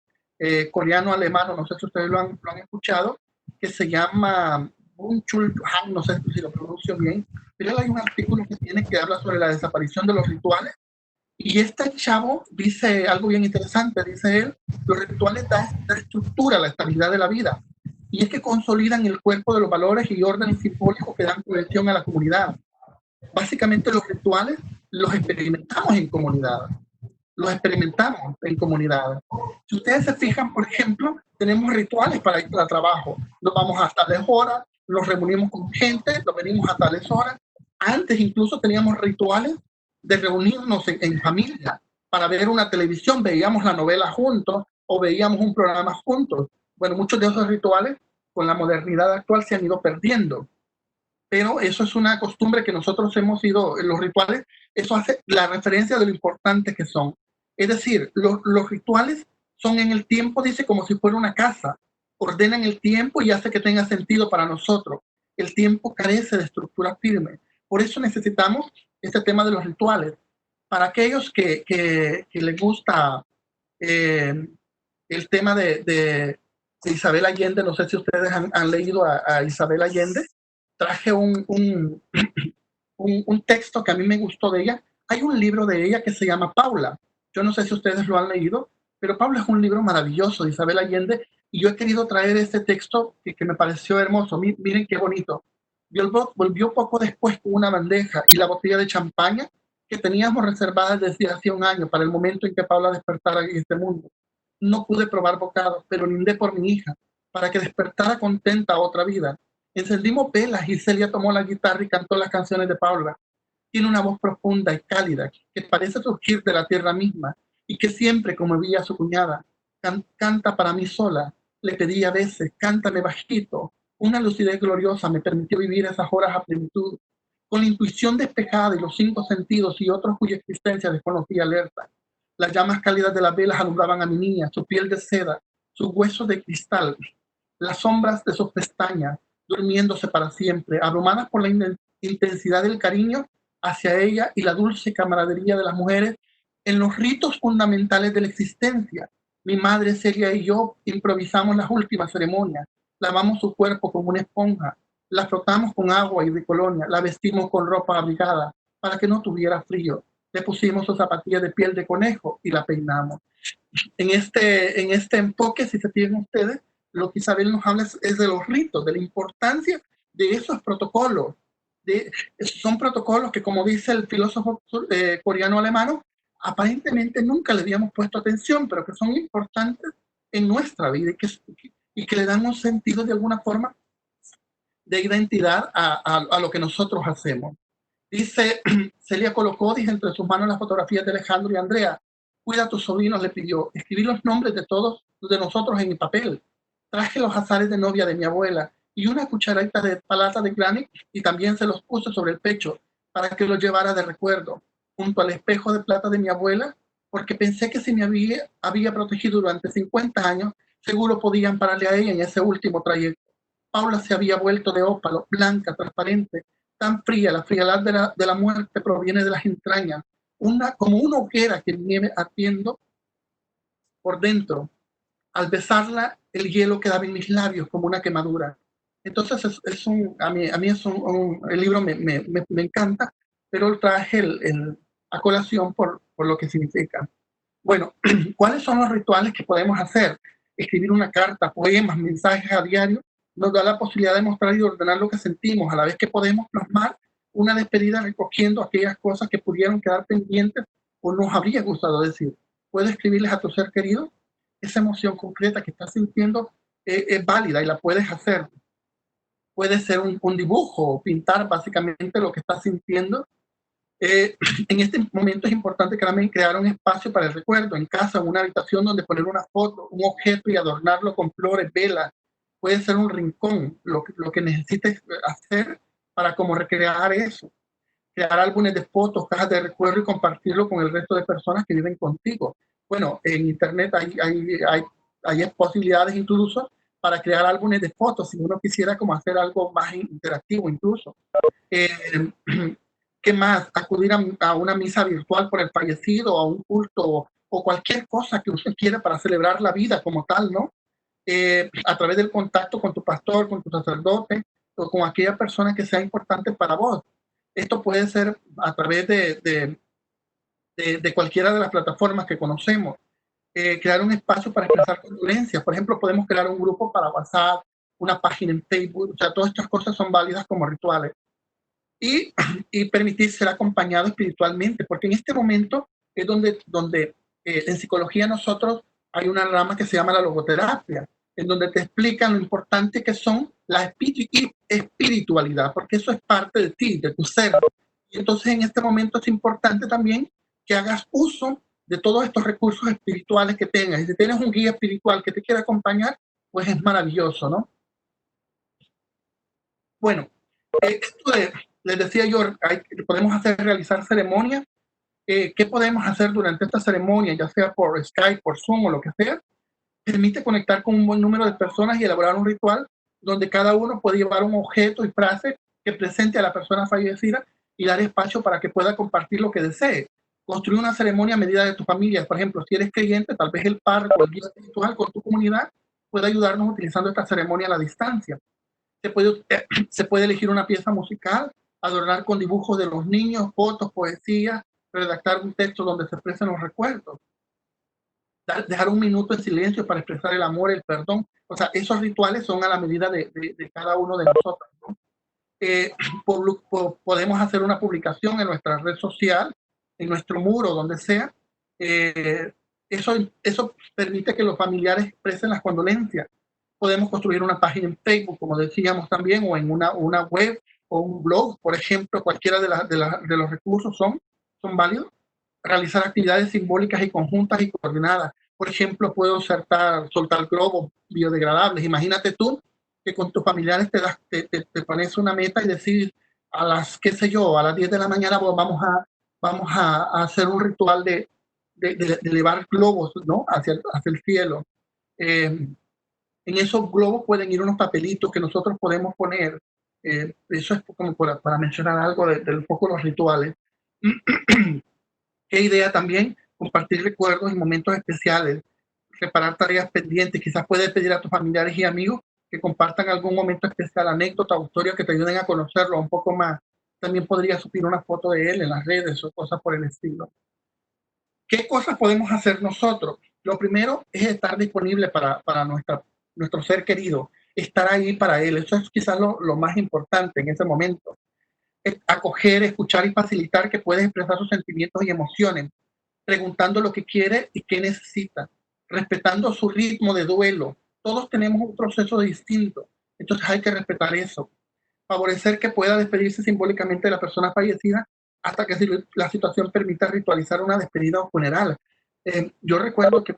coreano-alemano, no sé si ustedes lo han escuchado, que se llama Byung-Chul Han, no sé si lo pronuncio bien, pero hay un artículo que habla sobre la desaparición de los rituales. Y este chavo dice algo bien interesante, dice él, los rituales dan estructura a la estabilidad de la vida. Y es que consolidan el cuerpo de los valores y órdenes simbólicos que dan cohesión a la comunidad. Básicamente los rituales los experimentamos en comunidad. Los experimentamos en comunidad. Si ustedes se fijan, por ejemplo, tenemos rituales para ir al trabajo. Nos vamos a tales horas, nos reunimos con gente, nos venimos a tales horas. Antes incluso teníamos rituales de reunirnos en familia para ver una televisión, veíamos la novela juntos o veíamos un programa juntos. Bueno, muchos de esos rituales con la modernidad actual se han ido perdiendo, pero eso es una costumbre que nosotros hemos ido, en los rituales, eso hace la referencia de lo importante que son. Es decir, los rituales son en el tiempo, dice, como si fuera una casa, ordenan el tiempo y hace que tenga sentido para nosotros. El tiempo carece de estructura firme. Por eso necesitamos este tema de los rituales. Para aquellos que les gusta eh, el tema de Isabel Allende, no sé si ustedes han leído a Isabel Allende, traje un texto que a mí me gustó de ella. Hay un libro de ella que se llama Paula. Yo no sé si ustedes lo han leído, pero Paula es un libro maravilloso de Isabel Allende y yo he querido traer este texto que me pareció hermoso. Miren qué bonito. Volvió poco después con una bandeja y la botella de champaña que teníamos reservadas desde hace un año para el momento en que Paula despertara en este mundo. No pude probar bocados, pero lindé por mi hija para que despertara contenta otra vida. Encendimos velas y Celia tomó la guitarra y cantó las canciones de Paula. Tiene una voz profunda y cálida que parece surgir de la tierra misma y que siempre, como veía a su cuñada, canta para mí sola. Le pedí a veces, cántame bajito. Una lucidez gloriosa me permitió vivir esas horas a plenitud, con la intuición despejada y los 5 sentidos y otros cuya existencia desconocía alerta. Las llamas cálidas de las velas alumbraban a mi niña, su piel de seda, sus huesos de cristal, las sombras de sus pestañas, durmiéndose para siempre, abrumadas por la intensidad del cariño hacia ella y la dulce camaradería de las mujeres en los ritos fundamentales de la existencia. Mi madre Celia y yo improvisamos las últimas ceremonias, lavamos su cuerpo como una esponja, la frotamos con agua y de colonia, la vestimos con ropa abrigada para que no tuviera frío, le pusimos sus zapatillas de piel de conejo y la peinamos. En este enfoque, si se fijan ustedes, lo que Isabel nos habla es de los ritos, de la importancia de esos protocolos. Son protocolos que, como dice el filósofo coreano-alemano, aparentemente nunca le habíamos puesto atención, pero que son importantes en nuestra vida y que le dan un sentido de alguna forma de identidad a lo que nosotros hacemos. Dice, Celia colocó, dice, entre sus manos las fotografías de Alejandro y Andrea. Cuida a tus sobrinos, le pidió. Escribí los nombres de todos de nosotros en mi papel. Traje los azares de novia de mi abuela y una cucharadita de palata de granny y también se los puse sobre el pecho para que los llevara de recuerdo, junto al espejo de plata de mi abuela, porque pensé que si me había protegido durante 50 años, seguro podían pararle a ella en ese último trayecto. Paula se había vuelto de ópalo, blanca, transparente, tan fría. La frialdad de la muerte proviene de las entrañas, como una hoguera que nieve ardiendo por dentro. Al besarla, el hielo quedaba en mis labios como una quemadura. Entonces, a mí el libro me encanta, pero traje a colación por lo que significa. Bueno, ¿cuáles son los rituales que podemos hacer? Escribir una carta, poemas, mensajes a diario, nos da la posibilidad de mostrar y ordenar lo que sentimos, a la vez que podemos plasmar una despedida recogiendo aquellas cosas que pudieron quedar pendientes o nos habría gustado decir. Puedes escribirles a tu ser querido esa emoción concreta que estás sintiendo, es válida y la puedes hacer. Puede ser un dibujo o pintar básicamente lo que estás sintiendo En este momento es importante también crear un espacio para el recuerdo, en casa, una habitación donde poner una foto, un objeto y adornarlo con flores, velas. Puede ser un rincón, lo que necesites hacer para como recrear eso. Crear álbumes de fotos, cajas de recuerdo y compartirlo con el resto de personas que viven contigo. Bueno, en internet hay posibilidades incluso para crear álbumes de fotos, si uno quisiera como hacer algo más interactivo incluso. Eh, ¿Qué más? Acudir a una misa virtual por el fallecido, a un culto o cualquier cosa que usted quiera para celebrar la vida como tal, ¿no? A través del contacto con tu pastor, con tu sacerdote o con aquella persona que sea importante para vos. Esto puede ser a través de cualquiera de las plataformas que conocemos. Crear un espacio para expresar condolencias. Por ejemplo, podemos crear un grupo para WhatsApp, una página en Facebook. O sea, todas estas cosas son válidas como rituales. Y, y permitir ser acompañado espiritualmente, porque en este momento es donde en psicología nosotros hay una rama que se llama la logoterapia, en donde te explican lo importante que son la espiritualidad, porque eso es parte de ti, de tu ser. Y entonces en este momento es importante también que hagas uso de todos estos recursos espirituales que tengas. Y si tienes un guía espiritual que te quiera acompañar, pues es maravilloso, ¿no? Bueno, esto les decía yo, podemos realizar ceremonias. ¿Qué podemos hacer durante esta ceremonia, ya sea por Skype, por Zoom o lo que sea? Permite conectar con un buen número de personas y elaborar un ritual donde cada uno puede llevar un objeto y frase que presente a la persona fallecida y dar espacio para que pueda compartir lo que desee. Construir una ceremonia a medida de tu familia. Por ejemplo, si eres creyente, tal vez el párroco, el guía espiritual con tu comunidad puede ayudarnos utilizando esta ceremonia a la distancia. Se puede elegir una pieza musical, adornar con dibujos de los niños, fotos, poesía, redactar un texto donde se expresen los recuerdos, dejar un minuto en silencio para expresar el amor, el perdón. O sea, esos rituales son a la medida de cada uno de nosotros, ¿no? Eh, Podemos hacer una publicación en nuestra red social, en nuestro muro, donde sea. Eh, eso permite que los familiares expresen las condolencias. Podemos construir una página en Facebook, como decíamos también, o en una web o un blog, por ejemplo, cualquiera de los recursos son válidos. Realizar actividades simbólicas y conjuntas y coordinadas. Por ejemplo, puedo soltar globos biodegradables. Imagínate tú que con tus familiares te pones una meta y decir a las, qué sé yo, a las 10 de la mañana pues vamos a hacer un ritual de elevar globos, ¿no? Hacia el cielo. En esos globos pueden ir unos papelitos que nosotros podemos poner. Eso es como para mencionar algo del poco los rituales. Qué idea también compartir recuerdos y momentos especiales, reparar tareas pendientes. Quizás puedes pedir a tus familiares y amigos que compartan algún momento especial, anécdota o historia que te ayuden a conocerlo un poco más. También podrías subir una foto de él en las redes o cosas por el estilo. ¿Qué cosas podemos hacer nosotros? Lo primero es estar disponible para nuestro ser querido, estar ahí para él. Eso es quizás lo más importante en ese momento. Acoger, escuchar y facilitar que puedes expresar sus sentimientos y emociones, preguntando lo que quiere y qué necesita, respetando su ritmo de duelo. Todos tenemos un proceso distinto, entonces hay que respetar eso. Favorecer que pueda despedirse simbólicamente de la persona fallecida hasta que la situación permita ritualizar una despedida o funeral. Yo recuerdo que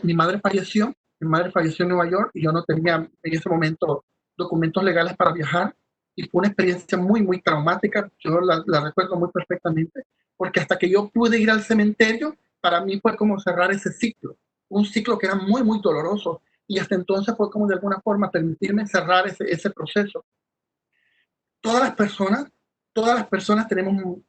mi madre falleció en Nueva York y yo no tenía en ese momento documentos legales para viajar y fue una experiencia muy, muy traumática. Yo la recuerdo muy perfectamente porque hasta que yo pude ir al cementerio, para mí fue como cerrar ese ciclo, un ciclo que era muy, muy doloroso y hasta entonces fue como de alguna forma permitirme cerrar ese proceso. Todas las personas, todas las personas tenemos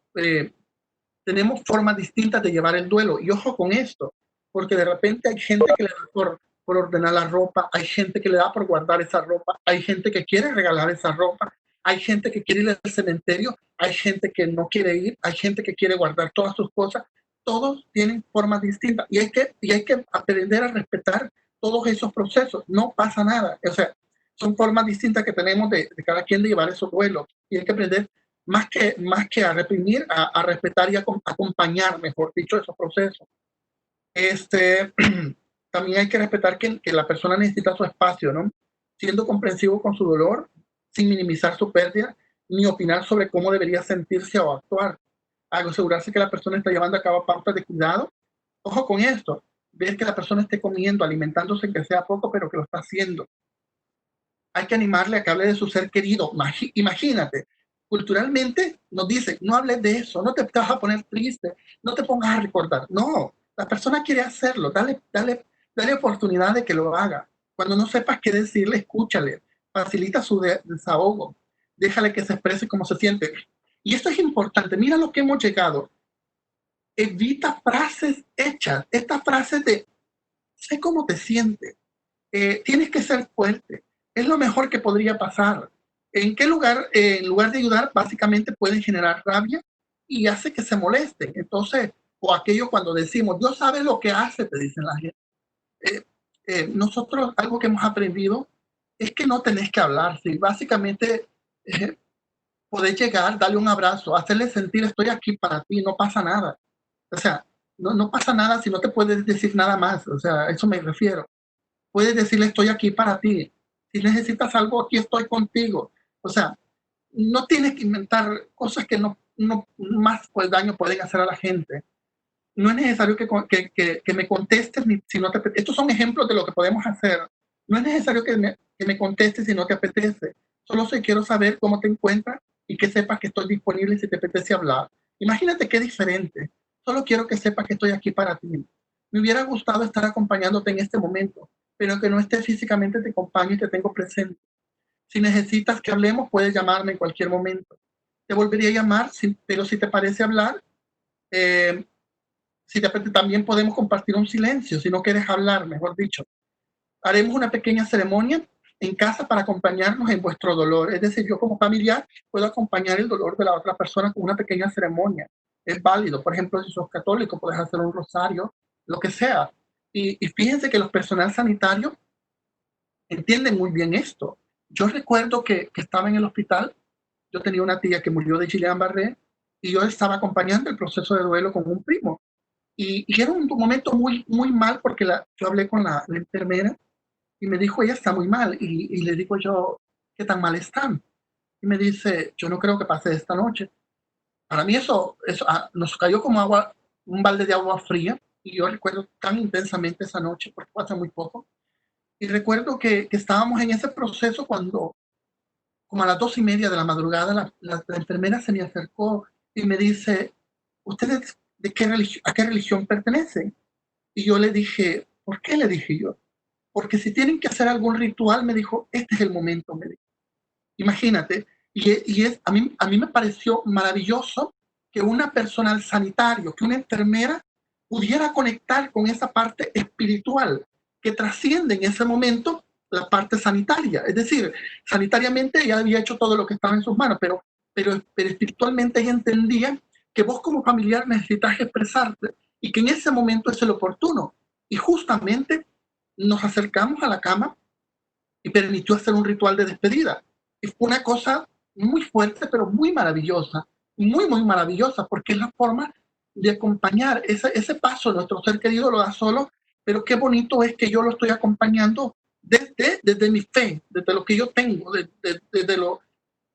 formas distintas de llevar el duelo. Y ojo con esto, porque de repente hay gente que le da por ordenar la ropa, hay gente que le da por guardar esa ropa, hay gente que quiere regalar esa ropa, hay gente que quiere ir al cementerio, hay gente que no quiere ir, hay gente que quiere guardar todas sus cosas. Todos tienen formas distintas y hay que aprender a respetar todos esos procesos. No pasa nada. O sea, son formas distintas que tenemos de cada quien de llevar esos duelos y hay que aprender más que a reprimir, a respetar y a acompañar, mejor dicho, esos procesos. Este, también hay que respetar que la persona necesita su espacio, ¿no? Siendo comprensivo con su dolor, sin minimizar su pérdida, ni opinar sobre cómo debería sentirse o actuar. asegurarse que la persona está llevando a cabo pautas de cuidado. Ojo con esto, ver que la persona esté comiendo, alimentándose, que sea poco, pero que lo está haciendo. Hay que animarle a que hable de su ser querido. Imagínate, culturalmente nos dicen, no hables de eso, no te vas a poner triste, no te pongas a recordar. No, la persona quiere hacerlo, dale oportunidad de que lo haga. Cuando no sepas qué decirle, escúchale, facilita su desahogo, déjale que se exprese cómo se siente. Y esto es importante, mira lo que hemos llegado. Evita frases hechas, estas frases de sé cómo te sientes, tienes que ser fuerte, es lo mejor que podría pasar. ¿En qué lugar, en lugar de ayudar, básicamente pueden generar rabia y hace que se molesten? Entonces, o aquello cuando decimos, Dios sabe lo que hace, te dicen la gente. Eh, nosotros, algo que hemos aprendido es que no tenés que hablar, ¿sí? Básicamente, eh, podés llegar, darle un abrazo, hacerle sentir, estoy aquí para ti, no pasa nada. O sea, no pasa nada si no te puedes decir nada más, o sea, a eso me refiero. Puedes decirle estoy aquí para ti. Si necesitas algo, aquí estoy contigo. O sea, no tienes que inventar cosas que no más pues, daño pueden hacer a la gente. No es necesario que me contestes si no te apetece. Estos son ejemplos de lo que podemos hacer. No es necesario que me contestes si no te apetece. Solo quiero saber cómo te encuentras y que sepas que estoy disponible si te apetece hablar. Imagínate qué diferente. Solo quiero que sepas que estoy aquí para ti. Me hubiera gustado estar acompañándote en este momento, pero que no esté físicamente te acompaño y te tengo presente. Si necesitas que hablemos, puedes llamarme en cualquier momento. Te volvería a llamar, pero si te parece hablar, eh, si te, también podemos compartir un silencio, si no quieres hablar, mejor dicho. Haremos una pequeña ceremonia en casa para acompañarnos en vuestro dolor. Es decir, yo como familiar puedo acompañar el dolor de la otra persona con una pequeña ceremonia. Es válido. Por ejemplo, si sos católico, puedes hacer un rosario, lo que sea. Y fíjense que los personal sanitarios entienden muy bien esto. Yo recuerdo que estaba en el hospital, yo tenía una tía que murió de Guillain-Barré y yo estaba acompañando el proceso de duelo con un primo. Y era un momento muy mal porque yo hablé con la enfermera y me dijo, ella está muy mal. Y le digo yo, ¿qué tan mal están? Y me dice, yo no creo que pase esta noche. Para mí eso nos cayó como agua, un balde de agua fría. Y yo recuerdo tan intensamente esa noche, porque fue hace muy poco. Y recuerdo que estábamos en ese proceso cuando, como a las 2:30 de la madrugada, la enfermera se me acercó y me dice, ¿ustedes a qué religión pertenecen? Y yo le dije, ¿por qué? Le dije yo. Porque si tienen que hacer algún ritual, me dijo, este es el momento, me dijo. Imagínate. A mí me pareció maravilloso que una personal sanitario, que una enfermera pudiera conectar con esa parte espiritual que trasciende en ese momento la parte sanitaria. Es decir, sanitariamente ella había hecho todo lo que estaba en sus manos, pero espiritualmente ella entendía que vos como familiar necesitas expresarte y que en ese momento es el oportuno. Y justamente nos acercamos a la cama y permitió hacer un ritual de despedida. Y fue una cosa muy fuerte, pero muy maravillosa, muy maravillosa, porque es la forma de acompañar ese paso. Nuestro ser querido lo da solo, pero qué bonito es que yo lo estoy acompañando desde mi fe, desde lo que yo tengo,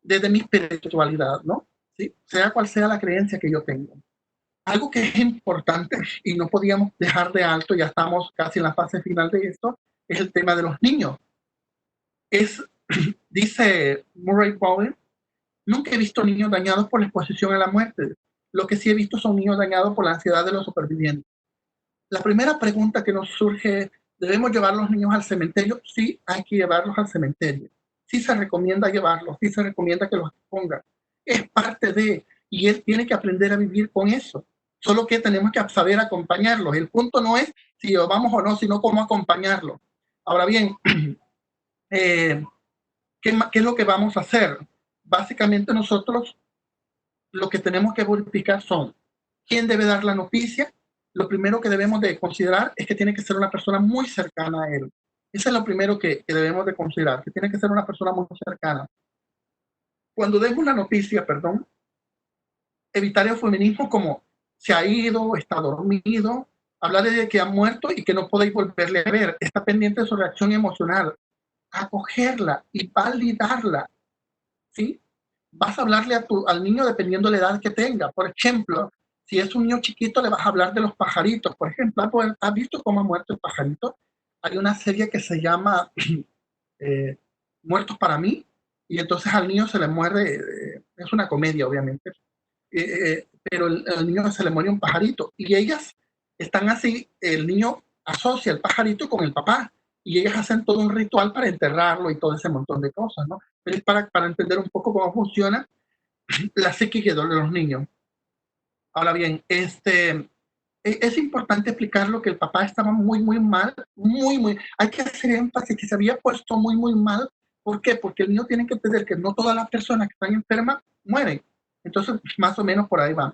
desde mi espiritualidad, ¿no? ¿Sí? Sea cual sea la creencia que yo tengo. Algo que es importante y no podíamos dejar de alto, ya estamos casi en la fase final de esto, es el tema de los niños. Es, dice Murray Bowen, nunca he visto niños dañados por la exposición a la muerte. Lo que sí he visto son niños dañados por la ansiedad de los supervivientes. La primera pregunta que nos surge, ¿debemos llevar los niños al cementerio? Sí, hay que llevarlos al cementerio. Sí se recomienda llevarlos, sí se recomienda que los pongan. Es parte de, y él tiene que aprender a vivir con eso. Solo que tenemos que saber acompañarlos. El punto no es si vamos o no, sino cómo acompañarlos. Ahora bien, eh, ¿qué es lo que vamos a hacer? Básicamente nosotros lo que tenemos que verificar son quién debe dar la noticia. Lo primero que debemos de considerar es que tiene que ser una persona muy cercana a él. Eso es lo primero que debemos de considerar, que tiene que ser una persona muy cercana. Cuando demos la noticia, perdón, evitar el feminismo como se ha ido, está dormido, hablar de que ha muerto y que no podéis volverle a ver, está pendiente de su reacción emocional, acogerla y validarla, ¿sí? vas a hablarle al niño dependiendo de la edad que tenga. Por ejemplo, si es un niño chiquito, le vas a hablar de los pajaritos. Por ejemplo, ¿has visto cómo ha muerto el pajarito? Hay una serie que se llama eh, Muertos para mí, y entonces al niño se le muere, es una comedia obviamente, pero el niño se le muere un pajarito, y ellas están así, el niño asocia el pajarito con el papá, y ellas hacen todo un ritual para enterrarlo y todo ese montón de cosas, ¿no? Pero es para entender un poco cómo funciona la psique de los niños. Ahora bien, es importante explicar lo que el papá estaba muy, muy mal, muy, hay que hacer énfasis que se había puesto muy, muy mal. ¿Por qué? Porque el niño tiene que entender que no todas las personas que están enfermas mueren. Entonces, más o menos por ahí va.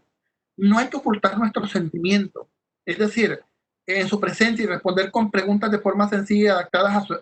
No hay que ocultar nuestros sentimientos. Es decir, en su presencia y responder con preguntas de forma sencilla, adaptadas a su...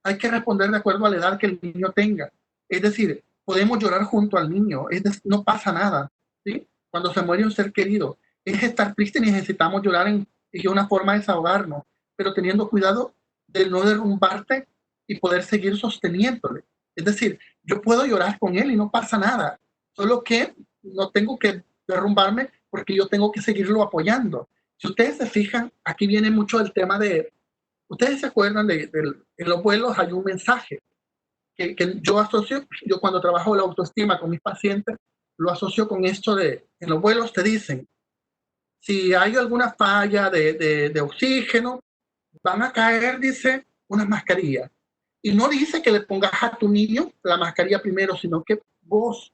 Hay que responder de acuerdo a la edad que el niño tenga. Es decir, podemos llorar junto al niño, no pasa nada, ¿sí? Cuando se muere un ser querido, es estar triste y necesitamos llorar y una forma de desahogarnos, pero teniendo cuidado de no derrumbarte y poder seguir sosteniéndole. Es decir, yo puedo llorar con él y no pasa nada, solo que no tengo que derrumbarme porque yo tengo que seguirlo apoyando. Si ustedes se fijan, aquí viene mucho el tema de, ustedes se acuerdan en los vuelos hay un mensaje que yo asocio, yo cuando trabajo la autoestima con mis pacientes, lo asocio con esto de, en los vuelos te dicen, si hay alguna falla de oxígeno, van a caer, dice, unas mascarillas. Y no dice que le pongas a tu niño la mascarilla primero, sino que vos,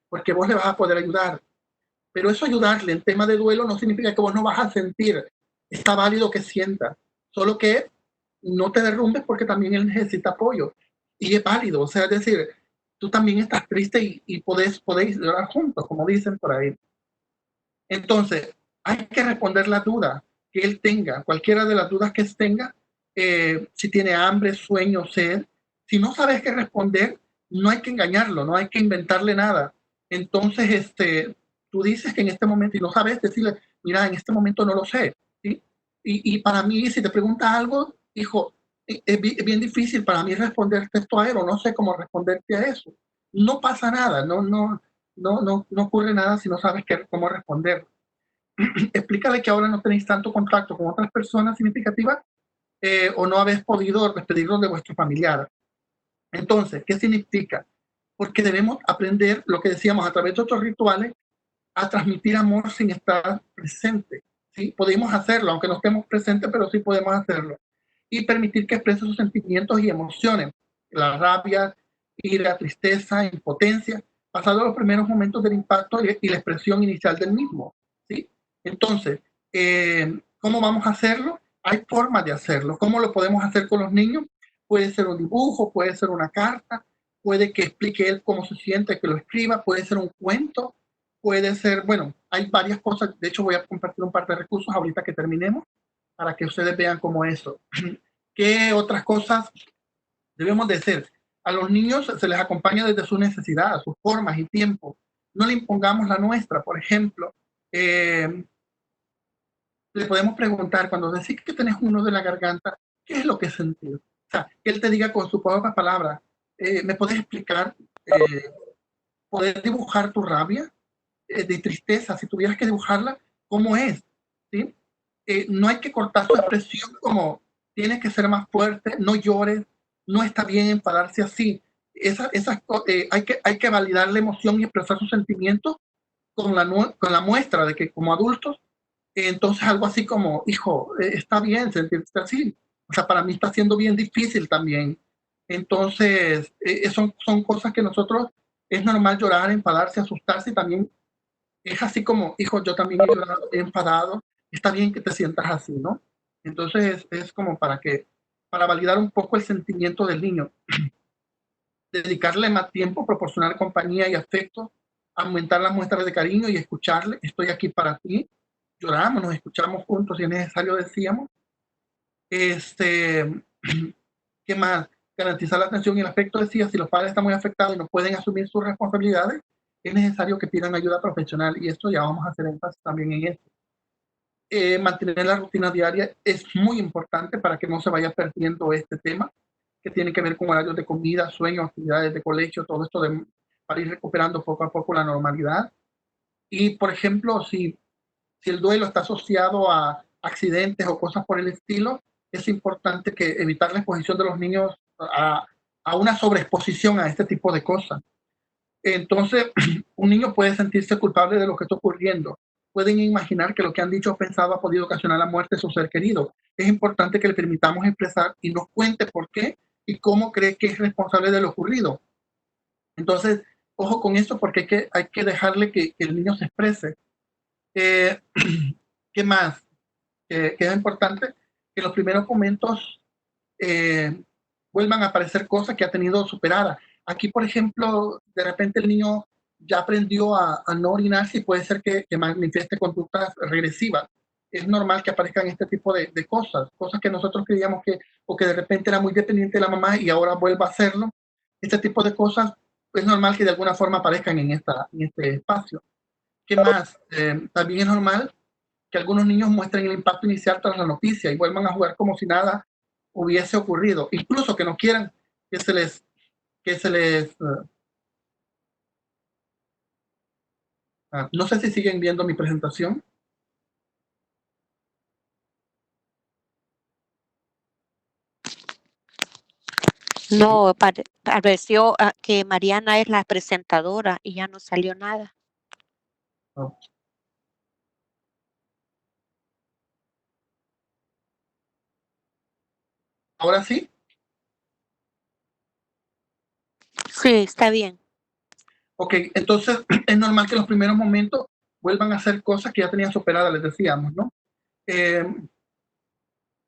porque vos le vas a poder ayudar. Pero eso ayudarle en tema de duelo no significa que vos no vas a sentir. Está válido que sienta, solo que no te derrumbes porque también él necesita apoyo. Y es válido, o sea, es decir, tú también estás triste y podéis llorar juntos, como dicen por ahí. Entonces, hay que responder la duda que él tenga, cualquiera de las dudas que él tenga, si tiene hambre, sueño, sed. Si no sabes qué responder, no hay que engañarlo, no hay que inventarle nada. Entonces, tú dices que en este momento, y no sabes decirle, mira, en este momento no lo sé, ¿sí? Y para mí, si te preguntas algo, hijo, es bien difícil para mí responderte esto a él, o no sé cómo responderte a eso. No pasa nada, no ocurre nada si no sabes cómo responder. Explícale que ahora no tenéis tanto contacto con otras personas significativas, o no habéis podido despedirlos de vuestro familiar. Entonces, ¿qué significa? Porque debemos aprender lo que decíamos a través de otros rituales, a transmitir amor sin estar presente. ¿Sí? Podemos hacerlo, aunque no estemos presentes, pero sí podemos hacerlo. Y permitir que exprese sus sentimientos y emociones, la rabia, ira, tristeza, impotencia, pasando los primeros momentos del impacto y la expresión inicial del mismo. ¿Sí? Entonces, ¿cómo vamos a hacerlo? Hay formas de hacerlo. ¿Cómo lo podemos hacer con los niños? Puede ser un dibujo, puede ser una carta, puede que explique él cómo se siente, que lo escriba, puede ser un cuento, puede ser, bueno, hay varias cosas. De hecho, voy a compartir un par de recursos ahorita que terminemos para que ustedes vean cómo eso. ¿Qué otras cosas debemos de hacer? A los niños se les acompaña desde su necesidad, sus formas y tiempo. No le impongamos la nuestra. Por ejemplo, le podemos preguntar, cuando decís que tenés uno de la garganta, ¿qué es lo que sentís? O sea, que él te diga con sus propias palabras, ¿me podés explicar? ¿Poder dibujar tu rabia? De tristeza, si tuvieras que dibujarla, ¿cómo es? ¿Sí? No hay que cortar su expresión como tienes que ser más fuerte, no llores, no está bien enfadarse así. Hay que validar la emoción y expresar sus sentimientos con la muestra de que como adultos, entonces algo así como, hijo, está bien sentirse así. O sea, para mí está siendo bien difícil también. Entonces, son cosas que nosotros, es normal llorar, enfadarse, asustarse y también es así como, hijo, yo también he llorado, he enfadado, está bien que te sientas así, ¿no? Entonces es como para validar un poco el sentimiento del niño, dedicarle más tiempo, proporcionar compañía y afecto, aumentar las muestras de cariño y escucharle, estoy aquí para ti, lloramos, nos escuchamos juntos si es necesario, decíamos. Este, ¿Qué más? Garantizar la atención y el afecto, decía, si los padres están muy afectados y no pueden asumir sus responsabilidades, es necesario que pidan ayuda profesional, y esto ya vamos a hacer énfasis también en esto. Mantener la rutina diaria es muy importante para que no se vaya perdiendo este tema que tiene que ver con horarios de comida, sueño, actividades de colegio, todo esto para ir recuperando poco a poco la normalidad. Y, por ejemplo, si el duelo está asociado a accidentes o cosas por el estilo, es importante que evitar la exposición de los niños a una sobreexposición a este tipo de cosas. Entonces, un niño puede sentirse culpable de lo que está ocurriendo. Pueden imaginar que lo que han dicho o pensado ha podido ocasionar la muerte de su ser querido. Es importante que le permitamos expresar y nos cuente por qué y cómo cree que es responsable de lo ocurrido. Entonces, ojo con esto porque hay que dejarle que el niño se exprese. Eh, ¿Qué más? Que es importante que en los primeros momentos eh, vuelvan a aparecer cosas que ha tenido superadas. Aquí, por ejemplo, de repente el niño ya aprendió a no orinarse y puede ser que manifieste conductas regresivas. Es normal que aparezcan este tipo de cosas, cosas que nosotros creíamos que, o que de repente era muy dependiente de la mamá y ahora vuelva a hacerlo. Este tipo de cosas es normal que de alguna forma aparezcan en este espacio. ¿Qué más? También es normal que algunos niños muestren el impacto inicial tras la noticia y vuelvan a jugar como si nada hubiese ocurrido, incluso que no quieran que se les no sé si siguen viendo mi presentación. No, pareció que Mariana es la presentadora y ya no salió nada. Oh. ¿Ahora sí? Sí, está bien. Ok, entonces es normal que en los primeros momentos vuelvan a hacer cosas que ya tenían superadas, les decíamos, ¿no? Eh,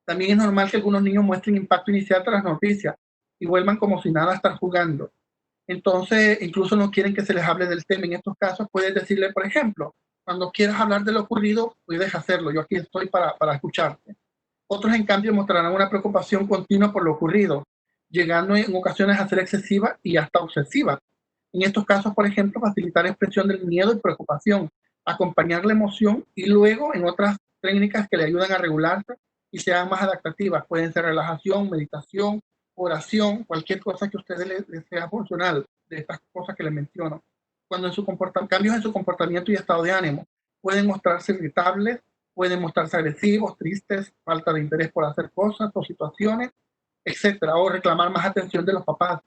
También es normal que algunos niños muestren impacto inicial tras las noticias y vuelvan como si nada a estar jugando. Entonces, incluso no quieren que se les hable del tema. En estos casos, puedes decirle, por ejemplo, cuando quieras hablar de lo ocurrido, puedes hacerlo. Yo aquí estoy para escucharte. Otros, en cambio, mostrarán una preocupación continua por lo ocurrido, llegando en ocasiones a ser excesiva y hasta obsesiva. En estos casos, por ejemplo, facilitar la expresión del miedo y preocupación, acompañar la emoción y luego en otras técnicas que le ayudan a regularse y sean más adaptativas. Pueden ser relajación, meditación, oración, cualquier cosa que a ustedes les sea funcional de estas cosas que les menciono. Cuando cambios en su comportamiento y estado de ánimo pueden mostrarse irritables, pueden mostrarse agresivos, tristes, falta de interés por hacer cosas o situaciones, etcétera, o reclamar más atención de los papás.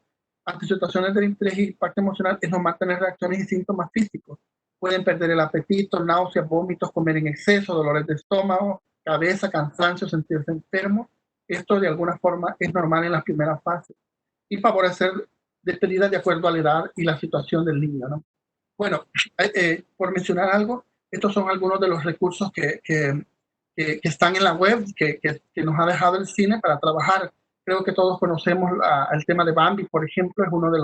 Ante situaciones de interés y impacto emocional es normal tener reacciones y síntomas físicos. Pueden perder el apetito, náuseas, vómitos, comer en exceso, dolores de estómago, cabeza, cansancio, sentirse enfermo. Esto de alguna forma es normal en las primeras fases y favorecer despedidas de acuerdo a la edad y la situación del niño, ¿no? Bueno, por mencionar algo, estos son algunos de los recursos que están en la web, que nos ha dejado el cine para trabajar. Creo que todos conocemos el tema de Bambi, por ejemplo, es uno eh,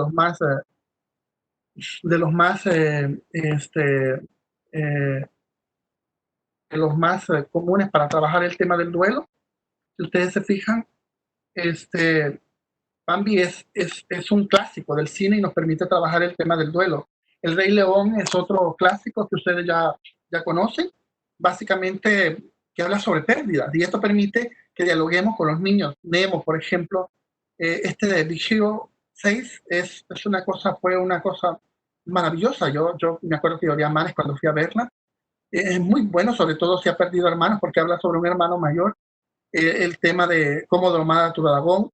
de los más comunes para trabajar el tema del duelo. Si ustedes se fijan, este, Bambi es un clásico del cine y nos permite trabajar el tema del duelo. El Rey León es otro clásico que ustedes ya conocen, básicamente que habla sobre pérdidas y esto permite que dialoguemos con los niños. Nemo, por ejemplo, este de Big Hero 6 fue una cosa maravillosa. Yo me acuerdo que lloré a mares cuando fui a verla. Es muy bueno, sobre todo si ha perdido hermanos, porque habla sobre un hermano mayor, el tema de cómo domar a tu dragón.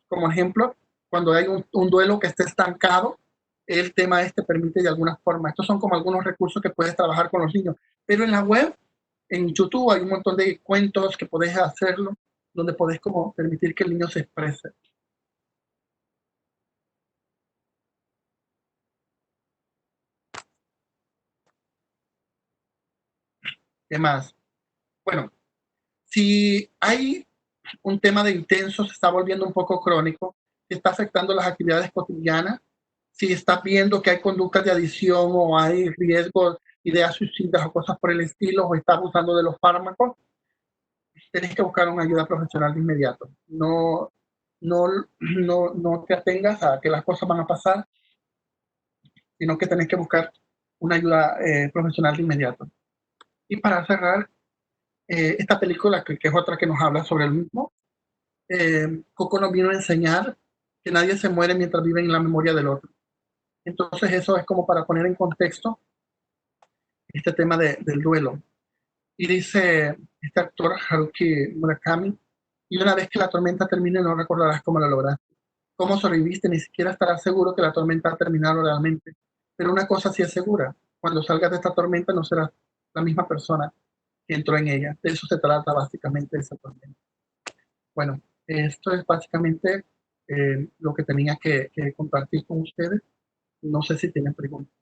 Como ejemplo, cuando hay un duelo que esté estancado, el tema este permite de alguna forma. Estos son como algunos recursos que puedes trabajar con los niños. Pero en la web, en YouTube, hay un montón de cuentos que podés hacerlo, donde podés como permitir que el niño se exprese. ¿Qué más? Bueno, si hay un tema de intenso, se está volviendo un poco crónico, que está afectando las actividades cotidianas, si estás viendo que hay conductas de adicción o hay riesgos, ideas suicidas o cosas por el estilo, o estás abusando de los fármacos, tienes que buscar una ayuda profesional de inmediato. No te atengas a que las cosas van a pasar, sino que tienes que buscar una ayuda profesional de inmediato. Y para cerrar, esta película, que es otra que nos habla sobre el mismo, Coco nos vino a enseñar que nadie se muere mientras vive en la memoria del otro. Entonces eso es como para poner en contexto este tema del duelo. Y dice este actor Haruki Murakami, y una vez que la tormenta termine no recordarás cómo la lograste, cómo sobreviviste, ni siquiera estarás seguro que la tormenta ha terminado realmente. Pero una cosa sí es segura, cuando salgas de esta tormenta no serás la misma persona que entró en ella. De eso se trata básicamente esa tormenta. Bueno, esto es básicamente lo que tenía que compartir con ustedes. No sé si tienen preguntas.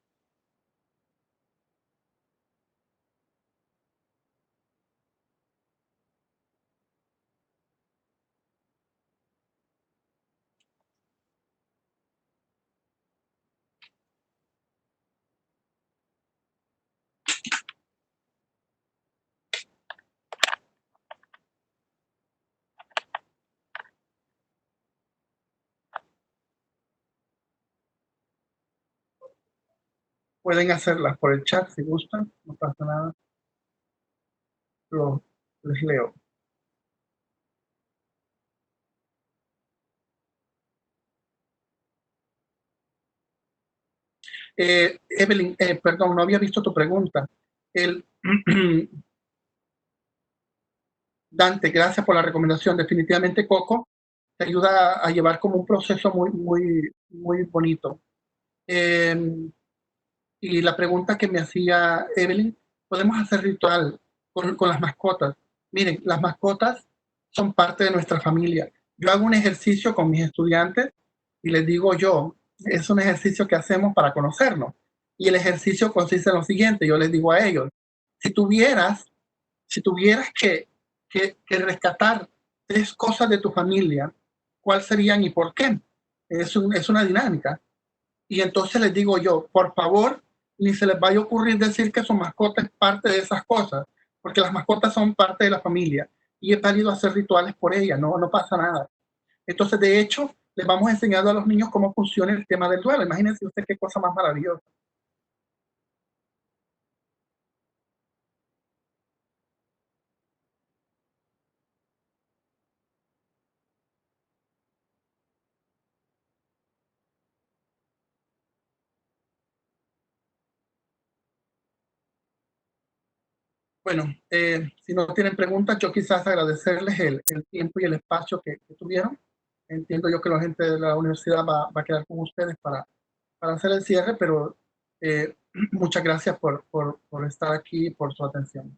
Pueden hacerlas por el chat si gustan, no pasa nada. Lo, les leo. Evelyn, perdón, no había visto tu pregunta. El, Dante, gracias por la recomendación. Definitivamente Coco te ayuda a llevar como un proceso muy bonito. Eh, y la pregunta que me hacía Evelyn, ¿podemos hacer ritual con las mascotas? Miren, las mascotas son parte de nuestra familia. Yo hago un ejercicio con mis estudiantes y les digo yo, es un ejercicio que hacemos para conocernos. Y el ejercicio consiste en lo siguiente, yo les digo a ellos, si tuvieras, si tuvieras que rescatar tres cosas de tu familia, ¿cuáles serían y por qué? Es una dinámica. Y entonces les digo yo, por favor, ni se les vaya a ocurrir decir que su mascota es parte de esas cosas, porque las mascotas son parte de la familia y es válido hacer rituales por ellas, no pasa nada. Entonces, de hecho, les vamos enseñando a los niños cómo funciona el tema del duelo. Imagínense usted qué cosa más maravillosa. Bueno, si no tienen preguntas, yo quizás agradecerles el tiempo y el espacio que tuvieron. Entiendo yo que la gente de la universidad va a quedar con ustedes para hacer el cierre, pero muchas gracias por estar aquí y por su atención.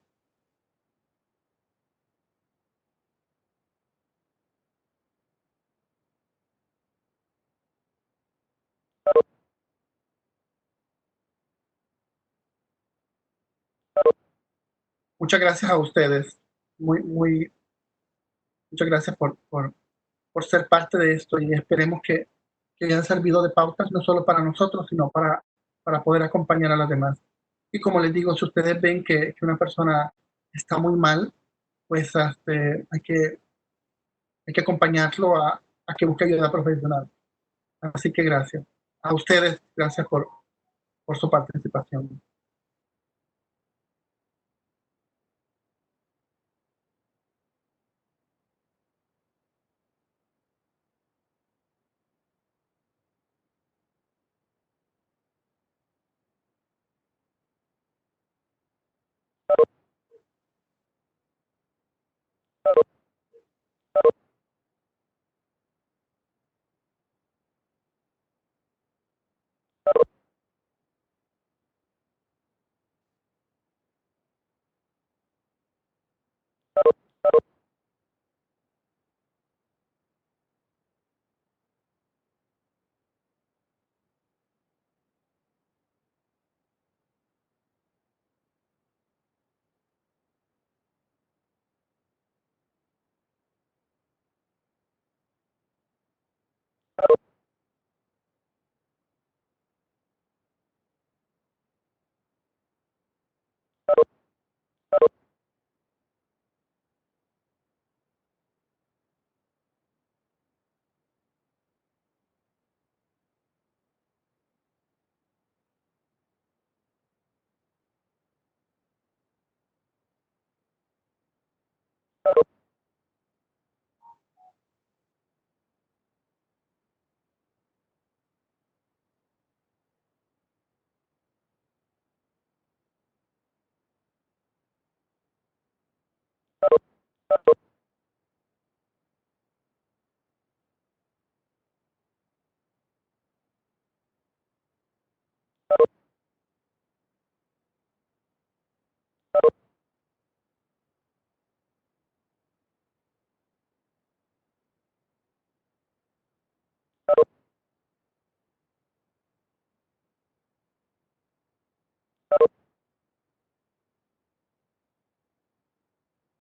Muchas gracias a ustedes. Muchas gracias por ser parte de esto y esperemos que hayan servido de pautas no solo para nosotros, sino para poder acompañar a las demás. Y como les digo, si ustedes ven que una persona está muy mal, pues hay que acompañarlo a que busque ayuda profesional. Así que gracias. A ustedes, gracias por su participación.